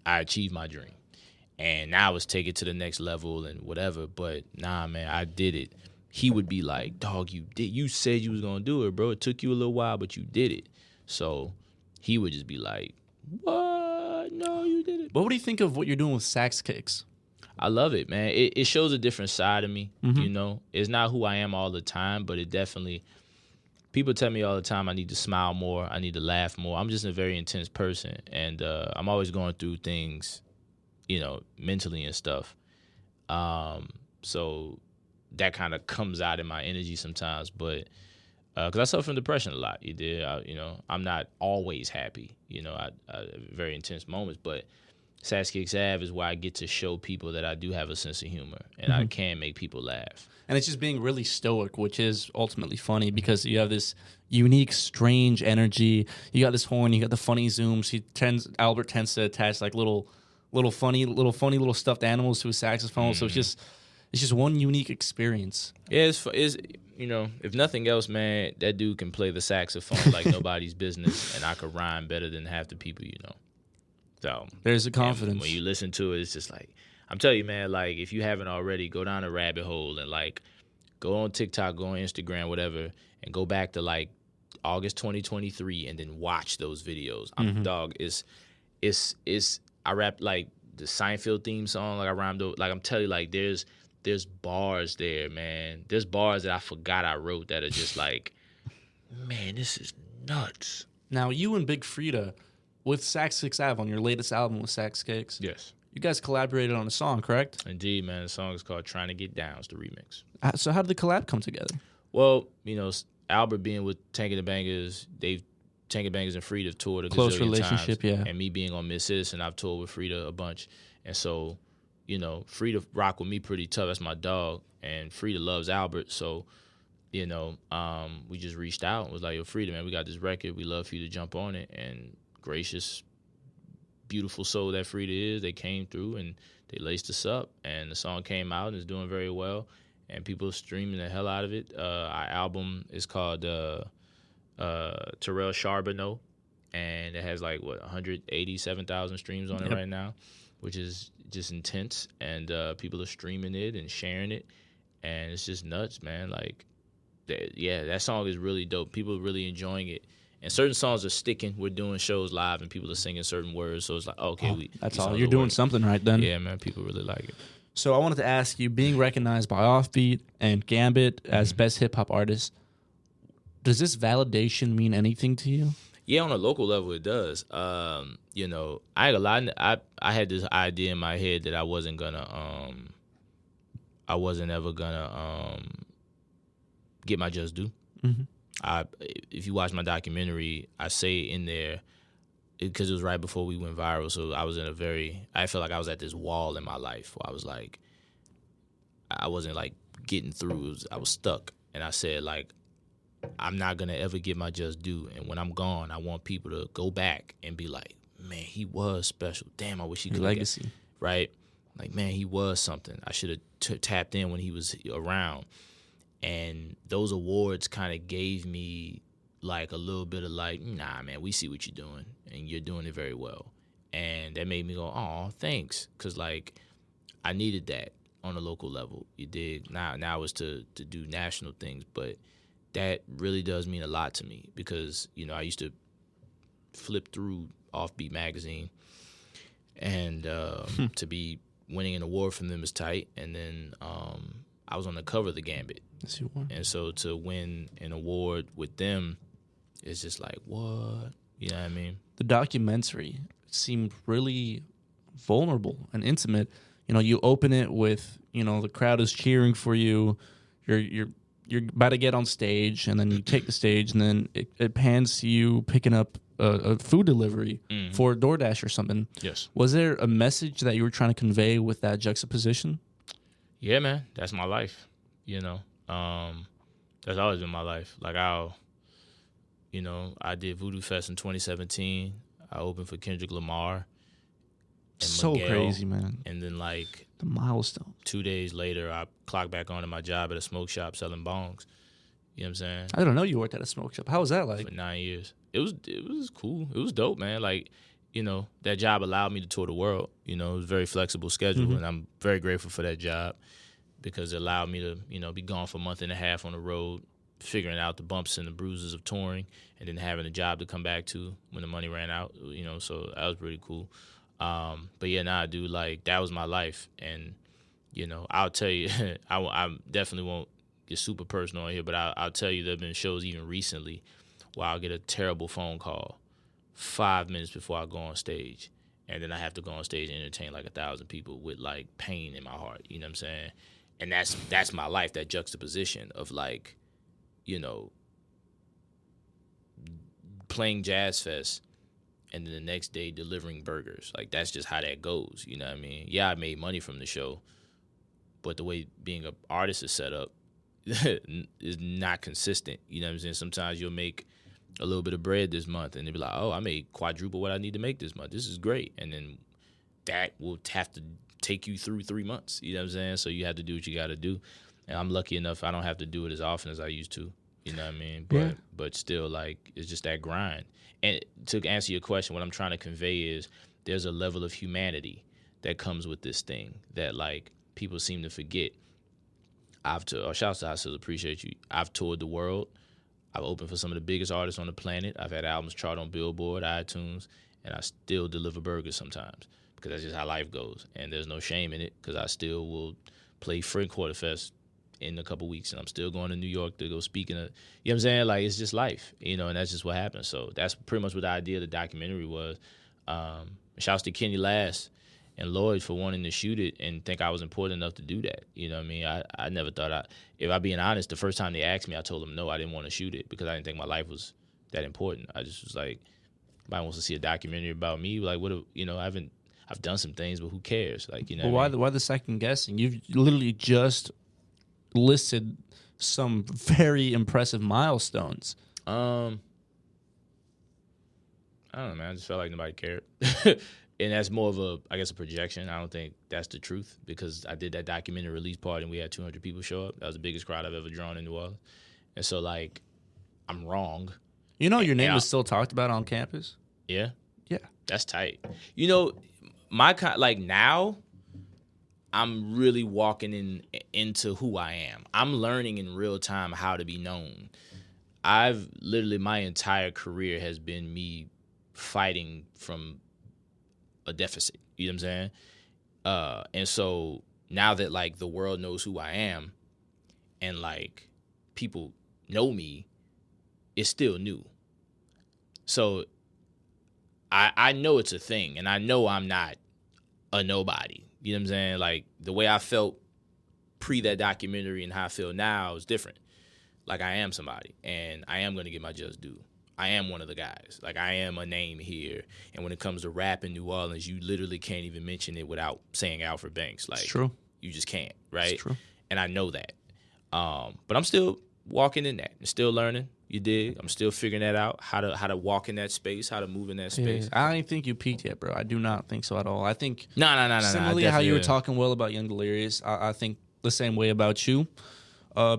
I achieved my dream. And now it's take it to the next level and whatever. But nah, man, I did it. He would be like, "Dog, you said you was gonna do it, bro. It took you a little while, but you did it." So he would just be like, "What? No, you did it." What do you think of what you're doing with sax kicks? I love it, man. It shows a different side of me, you know? It's not who I am all the time, but it definitely... People tell me all the time I need to smile more, I need to laugh more. I'm just a very intense person, and I'm always going through things, mentally and stuff. So that kind of comes out in my energy sometimes, but because I suffer from depression a lot, I'm not always happy, I very intense moments, but Sax Kicks Ave is where I get to show people that I do have a sense of humor, and I can make people laugh. And it's just being really stoic, which is ultimately funny because you have this unique, strange energy. You got this horn, you got the funny zooms. Albert tends to attach like little funny little stuffed animals to his saxophone. So it's just one unique experience. Yeah, it's if nothing else, man, that dude can play the saxophone like nobody's business, and I could rhyme better than half the people you know. So there's a confidence. When you listen to it, it's just like, I'm telling you, man, like, if you haven't already, go down a rabbit hole and, like, go on TikTok, go on Instagram, whatever, and go back to, like, August 2023 and then watch those videos. Dog, I rap, like, the Seinfeld theme song, like, I rhymed over, like, I'm telling you, like, there's bars there, man. There's bars that I forgot I wrote that are just like, man, this is nuts. Now, you and Big Freedia, with Sax Kicks Ave on your latest album with Sax Kicks. Yes. You guys collaborated on a song, correct? Indeed, man. The song is called Trying to Get Down. It's the remix. So how did the collab come together? Well, Albert being with Tank and the Bangas, Tank and Bangas and Freedia have toured a close gazillion relationship, times, yeah. And me being on Miss Sis, and I've toured with Freedia a bunch. And so, Freedia rock with me pretty tough. That's my dog. And Freedia loves Albert. So, we just reached out and was like, "Yo, Freedia, man, we got this record. We love for you to jump on it." And gracious, beautiful soul that Freedia is, they came through and they laced us up, and the song came out and it's doing very well, and people are streaming the hell out of it. Our album is called Terrell Charbonneau, and it has 187,000 streams on it right now, which is just intense, and people are streaming it and sharing it, and it's just nuts, man. Like, that song is really dope. People are really enjoying it. And certain songs are sticking. We're doing shows live, and people are singing certain words. So it's like, that's all. You're doing something right then. Yeah, man. People really like it. So I wanted to ask you, being recognized by Offbeat and Gambit as best hip hop artists, does this validation mean anything to you? Yeah, on a local level, it does. I ain't gonna lie. I had this idea in my head that I wasn't ever gonna get my just due. Mm-hmm. If you watch my documentary, I say in there, because it was right before we went viral, so I was I felt like I was at this wall in my life where I was like, I wasn't like getting through. I was stuck. And I said, like, I'm not going to ever get my just due. And when I'm gone, I want people to go back and be like, man, he was special. Damn, I wish he could. Legacy. Right? Like, man, he was something. I should have tapped in when he was around. And those awards kind of gave me like a little bit of like, nah, man, we see what you're doing, and you're doing it very well. And that made me go, oh, thanks. Because, like, I needed that on a local level. You dig? Now it's to do national things, but that really does mean a lot to me because, you know, I used to flip through Offbeat magazine, and to be winning an award from them is tight. And then I was on the cover of the Gambit. Yes, you were. And so to win an award with them is just like, what? You know what I mean? The documentary seemed really vulnerable and intimate. You know, you open it with, you know, the crowd is cheering for you. You're about to get on stage, and then you take the stage, and then it pans to you picking up a food delivery for DoorDash or something. Yes. Was there a message that you were trying to convey with that juxtaposition? Yeah, man. That's my life, you know. That's always been my life. Like, I did Voodoo Fest in 2017. I opened for Kendrick Lamar. So Miguel, crazy, man. And then, like, the milestone. 2 days later, I clocked back onto my job at a smoke shop selling bongs. You know what I'm saying? I don't know you worked at a smoke shop. How was that like? For 9 years. It was cool. It was dope, man. Like, you know, that job allowed me to tour the world. You know, it was a very flexible schedule, and I'm very grateful for that job because it allowed me to, you know, be gone for a month and a half on the road, figuring out the bumps and the bruises of touring, and then having a job to come back to when the money ran out, you know, so that was pretty cool. But yeah, nah, dude, like, that was my life. And, you know, I'll tell you, I definitely won't get super personal here, but I'll tell you there have been shows even recently where I'll get a terrible phone call 5 minutes before I go on stage. And then I have to go on stage and entertain like 1,000 people with like pain in my heart. You know what I'm saying? And that's my life, that juxtaposition of like, you know, playing Jazz Fest and then the next day delivering burgers. Like, that's just how that goes. You know what I mean? Yeah, I made money from the show, but the way being an artist is set up is not consistent. You know what I'm saying? Sometimes you'll make a little bit of bread this month and they'll be like, oh, I made quadruple what I need to make this month. This is great. And then that will have to take you through 3 months. You know what I'm saying? So you have to do what you got to do. And I'm lucky enough I don't have to do it as often as I used to. You know what I mean? But still, like, it's just that grind. And to answer your question, what I'm trying to convey is there's a level of humanity that comes with this thing that, like, people seem to forget. Shout out to I Still Appreciate You. I've toured the world. I've opened for some of the biggest artists on the planet. I've had albums chart on Billboard, iTunes, and I still deliver burgers sometimes because that's just how life goes. And there's no shame in it because I still will play Friend Quarter Fest in a couple weeks, and I'm still going to New York to go speak in a, you know what I'm saying? Like, it's just life, you know, and that's just what happens. So that's pretty much what the idea of the documentary was. Shouts to Kenny Lass and Lloyd for wanting to shoot it and think I was important enough to do that. You know what I mean? I never thought if I'm being honest, the first time they asked me, I told them no, I didn't want to shoot it because I didn't think my life was that important. I just was like, somebody wants to see a documentary about me. Like, you know, I've done some things, but who cares? Like, you know, well, why the second guessing? You've literally just listed some very impressive milestones. I don't know, man. I just felt like nobody cared. And that's more of a projection. I don't think that's the truth because I did that documentary release party and we had 200 people show up. That was the biggest crowd I've ever drawn in New Orleans. And so, like, I'm wrong. You know, your name is still talked about on campus? Yeah? Yeah. That's tight. You know, now, I'm really walking into who I am. I'm learning in real time how to be known. I've literally, my entire career has been me fighting from a deficit. You know what I'm saying? And so now that, like, the world knows who I am and, like, people know me, it's still new. So I know it's a thing, and I know I'm not a nobody. You know what I'm saying? Like, the way I felt pre that documentary and how I feel now is different. Like, I am somebody, and I am going to get my just due. I am one of the guys. Like, I am a name here. And when it comes to rap in New Orleans, you literally can't even mention it without saying Alfred Banks. Like, it's true. You just can't, right? It's true. And I know that. But I'm still walking in that and still learning. You dig? I'm still figuring that out. How to walk in that space, how to move in that space. Yeah, I don't think you peaked yet, bro. I do not think so at all. I think No. similarly how you were talking well about Young Delirious, I think the same way about you,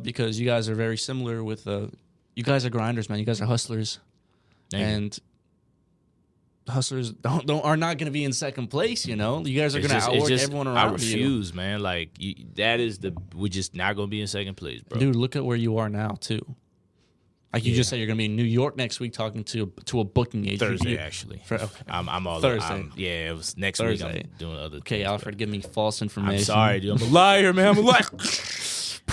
because you guys are very similar with you guys are grinders, man. You guys are hustlers, and hustlers are not going to be in second place. You know, you guys are going to outwork everyone around you. I refuse, man. Like we're just not going to be in second place, bro. Dude, look at where you are now too. Like you just said, you're gonna be in New York next week talking to a booking agent. Thursday, actually. Okay. I'm all Thursday. it was next Thursday. Week. I'm doing other. Okay, things, Alfred, give me false information. I'm sorry, dude. I'm a liar, man. I'm a liar.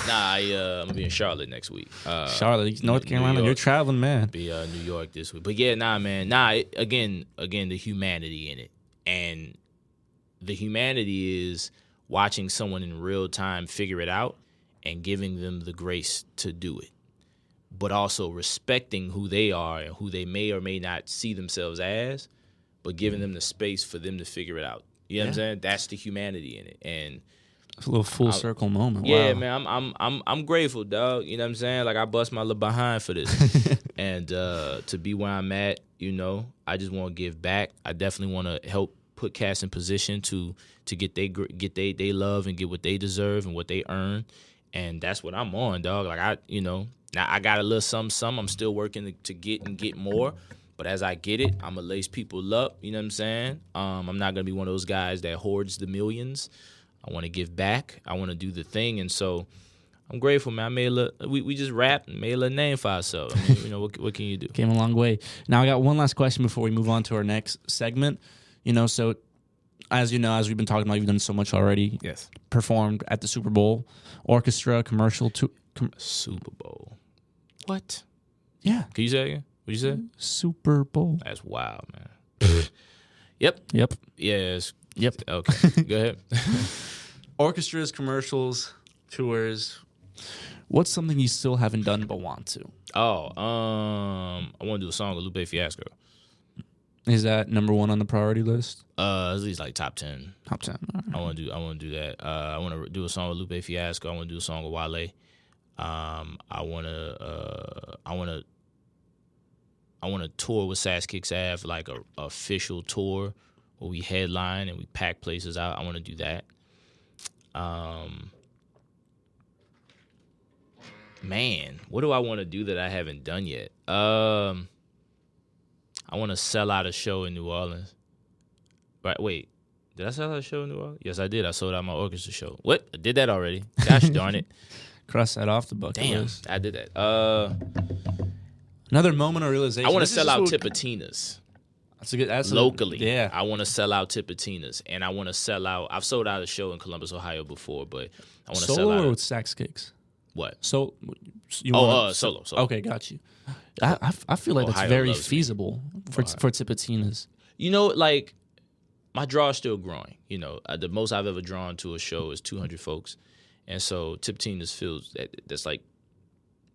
I'm gonna be in Charlotte next week. Charlotte, North Carolina. You're traveling, man. Be New York this week, but man. Again, the humanity in it, and the humanity is watching someone in real time figure it out and giving them the grace to do it, but also respecting who they are and who they may or may not see themselves as, but giving them the space for them to figure it out. You know what I'm saying? That's the humanity in it, and it's a little full circle moment. Yeah, wow. man, I'm grateful, dog. You know what I'm saying? Like I bust my little behind for this, and to be where I'm at, you know, I just want to give back. I definitely want to help put cats in position to get they love and get what they deserve and what they earn, and that's what I'm on, dog. Like now I got a little something. I'm still working to get more. But as I get it, I'm going to lace people up. You know what I'm saying? I'm not going to be one of those guys that hoards the millions. I want to give back. I want to do the thing. And so I'm grateful, man. I made we just rapped and made a little name for ourselves. I mean, you know, what can you do? Came a long way. Now I got one last question before we move on to our next segment. You know, so as you know, as we've been talking about, you've done so much already. Yes. Performed at the Super Bowl, orchestra, commercial. Super Bowl. What? Yeah. Can you say it again? What'd you say? Super Bowl. That's wild, man. Yep. Yes. Yep. Okay. Go ahead. Orchestras, commercials, tours. What's something you still haven't done but want to? I want to do a song with Lupe Fiasco. Is that number one on the priority list? At least like top 10. Top 10. Right. I want to do that. I want to do a song with Lupe Fiasco. I want to do a song with Wale. I want to tour with Sass Kicks Ave, like a official tour where we headline and we pack places out. I want to do that. Man, what do I want to do that I haven't done yet? I want to sell out a show in New Orleans. Right? Wait, did I sell out a show in New Orleans? Yes, I did. I sold out my orchestra show. What? I did that already. Gosh darn it. Cross that off the bucket list. Damn, I did that. Another moment of realization. I want to sell out Tipitinas. That's locally. Yeah. I want to sell out Tipitinas, and I want to sell out. I've sold out a show in Columbus, Ohio before, but I want to sell out. Solo or with Sax Kicks? What? Solo. Solo. Okay, got you. I feel like Ohio that's very feasible for Tipitinas. You know, like my draw is still growing. You know, the most I've ever drawn to a show is 200 folks. And so Tipitinas feels that's like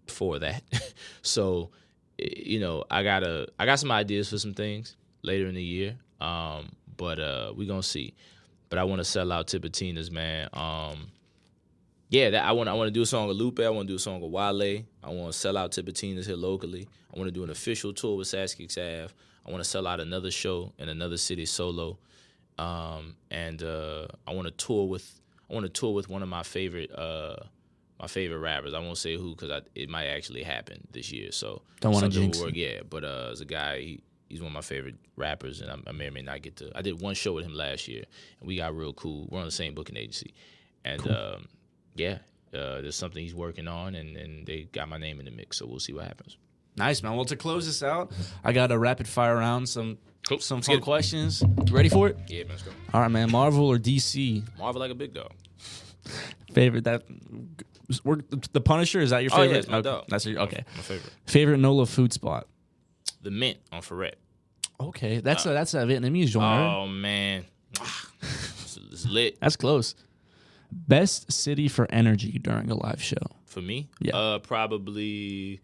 for that. So, you know, I got some ideas for some things later in the year. But we're gonna see. But I want to sell out Tipitinas, man. I want to do a song with Lupe. I want to do a song with Wale. I want to sell out Tipitinas here locally. I want to do an official tour with Sass Kicks Ave. I want to sell out another show in another city solo. I want to tour with one of my favorite rappers. I won't say who because it might actually happen this year. So don't want to jinx it. Yeah, but as a guy, he's one of my favorite rappers, and I may or may not get to. I did one show with him last year, and we got real cool. We're on the same booking agency, and cool. There's something he's working on, and they got my name in the mix. So we'll see what happens. Nice, man. Well, to close this out, I got a rapid fire round. Some fun questions. You ready for it? Yeah, man, let's go. All right, man. Marvel or DC? Marvel like a big dog. Favorite The Punisher, is that your favorite? Oh, yeah, it's my dog. That's okay. My favorite. Favorite NOLA food spot? The Mint on Ferret. Okay, that's a Vietnamese joint. Oh man, it's lit. That's close. Best city for energy during a live show? For me? Yeah. Probably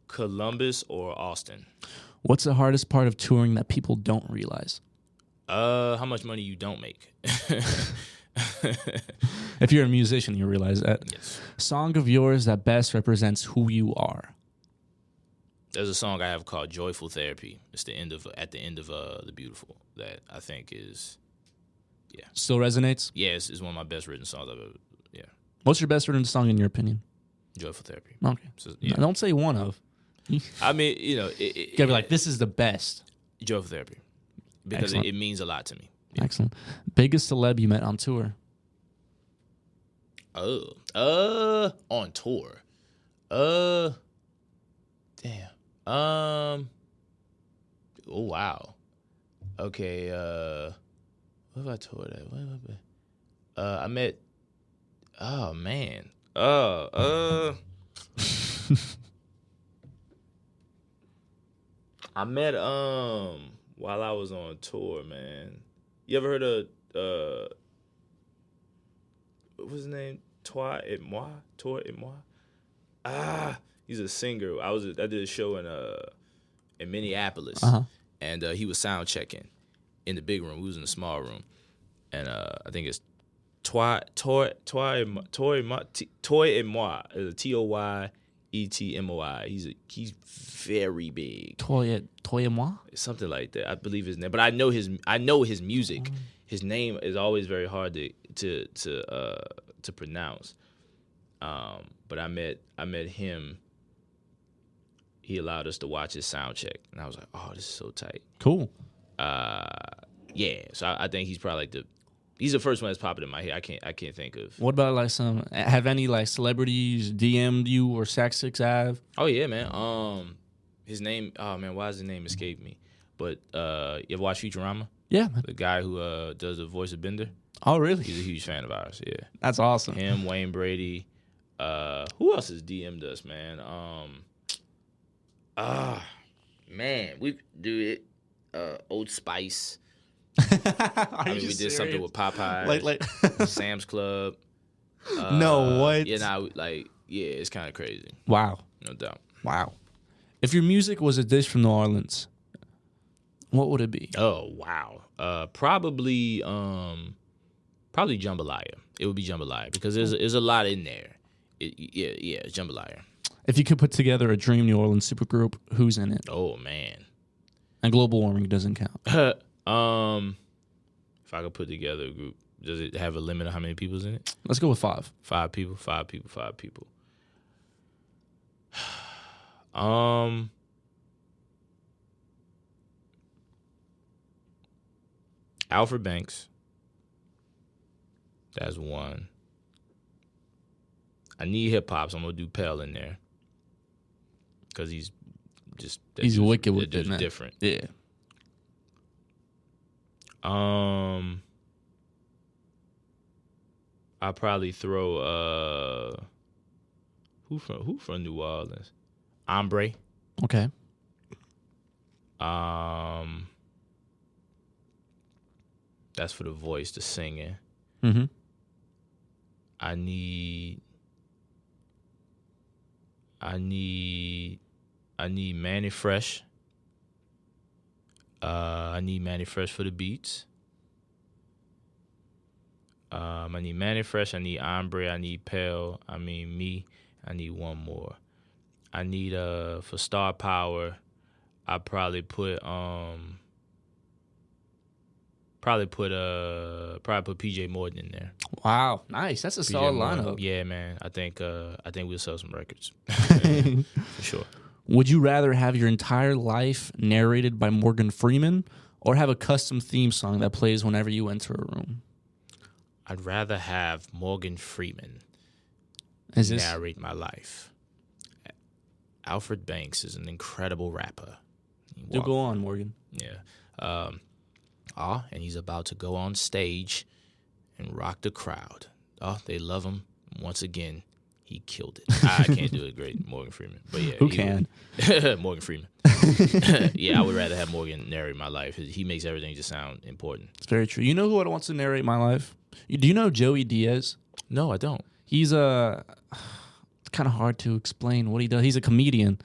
Columbus or Austin. What's the hardest part of touring that people don't realize? How much money you don't make. If you're a musician, you realize that. Yes. Song of yours that best represents who you are? There's a song I have called "Joyful Therapy." It's at the end of "The Beautiful" that I think is, still resonates. Yeah, it's one of my best written songs I've ever. Yeah. What's your best written song in your opinion? "Joyful Therapy." Okay. So, No, don't say one of. I mean, you gotta be like, this is the best. "Joyful Therapy," because it means a lot to me. Yeah. Excellent. Biggest celeb you met on tour? On tour. Damn. Oh wow. Okay. What have I toured at? What have I been? I met. Oh man. I met while I was on tour, man. You ever heard of what was his name? Toi et moi? He's a singer. I did a show in Minneapolis, and he was sound checking in the big room. We was in the small room, and I think it's Toi et moi. Toyetmoi. He's very big. Toi et moi? Something like that. I believe his name, but I know his music. His name is always very hard to pronounce. But I met him. He allowed us to watch his sound check, and I was like, "Oh, this is so tight." Cool. Yeah. So I think he's probably he's the first one that's popping in my head. I can't think of. What about like have any like celebrities DM'd you or Sac 6 Ave? Oh yeah, man. His name. Oh man, why does his name escape me? But you ever watch Futurama? Yeah. The guy who does the voice of Bender. Oh really? He's a huge fan of ours. Yeah. That's awesome. Him, Wayne Brady. Who else has DM'd us, man? Man, we do it. Old Spice. We did serious? something with Popeyes, like Sam's Club. No, what? Yeah, it's kind of crazy. Wow. No doubt. Wow. If your music was a dish from New Orleans, what would it be? Oh wow. Probably jambalaya. It would be jambalaya because there's a lot in there. It's jambalaya. If you could put together a dream New Orleans supergroup, who's in it? Oh man. And global warming doesn't count. If I could put together a group, does it have a limit on how many people's in it? Let's go with 5. 5 people. Alfred Banks. That's 1. I need hip hop, so I'm gonna do Pell in there because he's wicked with it, man. Different. Yeah. I'll probably throw who from New Orleans? Ombre. Okay. That's for the voice, the singing. Mm-hmm. I need Manny Fresh. I need Manny Fresh for the beats. I need Manny Fresh. I need Ombre. I need Pell. I mean me. I need one more. I need for star power. I probably put PJ Morton in there. Wow, nice. That's a solid lineup. Yeah, man. I think we'll sell some records for sure. Would you rather have your entire life narrated by Morgan Freeman or have a custom theme song that plays whenever you enter a room? I'd rather have Morgan Freeman narrate my life. Alfred Banks is an incredible rapper. Do go on, Morgan. Yeah. And he's about to go on stage and rock the crowd. Oh, they love him. Once again, he killed it. I can't do it great, Morgan Freeman. But yeah. Who can? Morgan Freeman. Yeah, I would rather have Morgan narrate my life. He makes everything just sound important. It's very true. You know who wants to narrate my life? Do you know Joey Diaz? No, I don't. He's it's kind of hard to explain what he does. He's a comedian.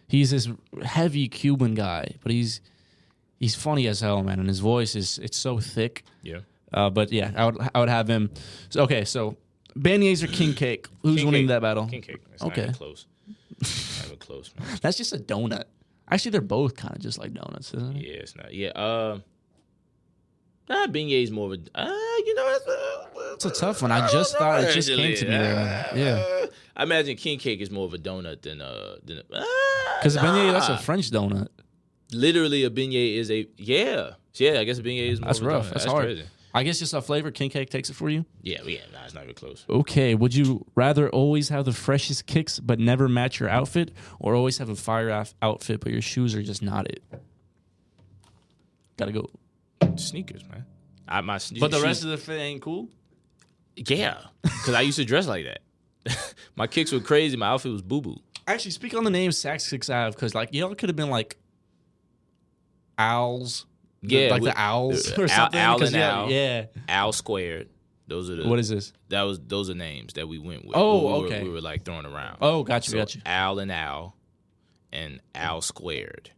He's this heavy Cuban guy, but he's funny as hell, man, and his voice it's so thick. Yeah. But yeah, I would have him. So beignets or king cake? Who's winning that battle? King cake. It's okay. not even close. Not even close, man. That's just a donut. Actually, they're both kind of just like donuts, isn't it? Yeah, it's not. Yeah. Beignet is more of a. It's a tough one. I just thought it just came to me. Yeah. I imagine king cake is more of a donut than Because a beignet, that's a French donut. Literally, a beignet is a yeah. I guess a beignet is more. That's of a rough. donut. That's hard. Crazy. I guess just a flavor. King cake takes it for you. Yeah. Nah, it's not even close. Okay. Would you rather always have the freshest kicks but never match your outfit, or always have a fire outfit but your shoes are just not it? Gotta go. Sneakers, man. But the rest of the fit ain't cool? Yeah, because I used to dress like that. My kicks were crazy. My outfit was boo-boo. Actually, speak on the name Saks Kicks Ave, because like y'all could have been like owls. Yeah. Like the owls or something. Owl and owl. Yeah. Owl squared. Those are the. What is this? Those are names that we went with. Okay. We were like throwing around. Oh, gotcha. Owl and owl, and owl squared.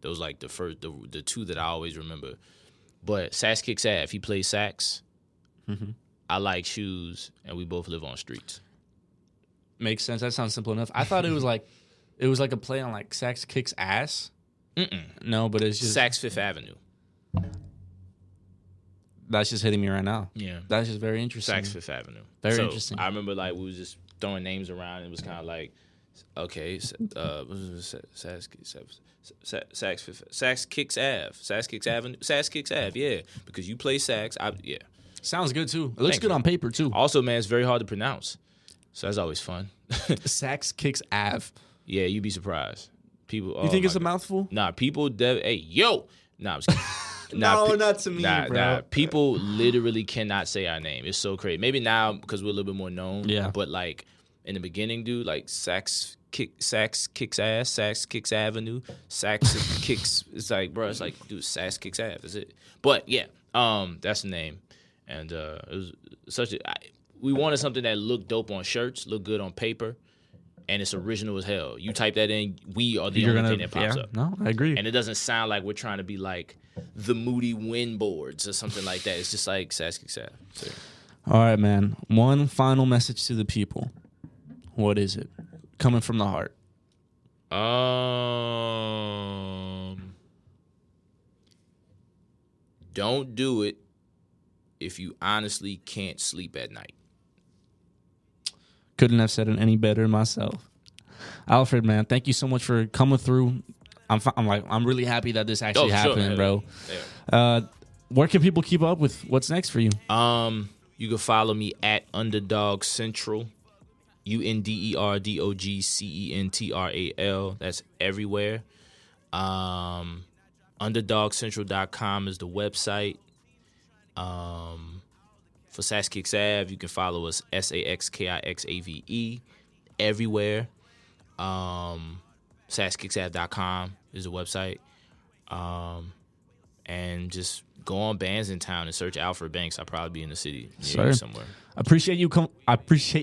Those like the first, the two that I always remember. But Saks Kicks Ave, he plays sax. Mm-hmm. I like shoes, and we both live on streets. Makes sense. That sounds simple enough. I thought it was like a play on like Saks Kicks Ass. No, but it's just Saks Fifth Avenue. That's just hitting me right now. Yeah, that's just very interesting. Saks Fifth Avenue. Very interesting. I remember like we was just throwing names around. And it was kind of like, okay, Saks Kicks Ave, Saks Kicks Avenue, Saks Kicks Ave. Yeah, because you play sax. Yeah, sounds good too. It looks good on paper too. Also, man, it's very hard to pronounce, so that's always fun. Saks Kicks Ave. Yeah, you'd be surprised. People, you think it's a mouthful? Nah, people. Hey, yo. Nah, I'm just kidding. No, not to me, bro. Nah, people literally cannot say our name. It's so crazy. Maybe now because we're a little bit more known. Yeah. But like in the beginning, dude, like Saks Kicks Ass, Saks Kicks Avenue, Saks Kicks. It's like, bro, it's like, dude, Saks Kicks Ave. Is it? But yeah, that's the name, and it was we wanted something that looked dope on shirts, looked good on paper, and it's original as hell. You type that in, we are the only thing that pops up. No, I agree. And it doesn't sound like we're trying to be like the Moody Wind Boards or something like that. It's just like Saks Kicks Ave. So. All right, man. One final message to the people. What is it? Coming from the heart. Don't do it if you honestly can't sleep at night. Couldn't have said it any better myself. Alfred, man, thank you so much for coming through. I'm really happy that this actually happened, bro. Yeah. Where can people keep up with what's next for you? You can follow me at Underdog Central, UNDERDOGCENTRAL. That's everywhere. UnderdogCentral.com is the website. For Saks Kicks Ave, you can follow us SAXKIXAVE everywhere. SaksKicksAve.com is the website. And just go on Bands in Town and search Alfred Banks. I'll probably be in the city near you somewhere. I appreciate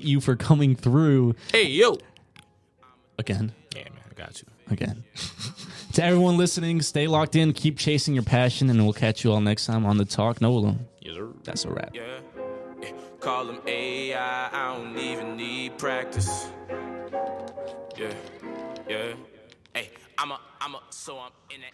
you for coming through. Hey, yo. Again. Yeah, man, I got you. Again. To everyone listening, stay locked in, keep chasing your passion, and we'll catch you all next time on The Talk Nola. Yes, sir. That's a wrap. Yeah. Call them AI, I don't even need practice. Yeah. Hey, so I'm in that.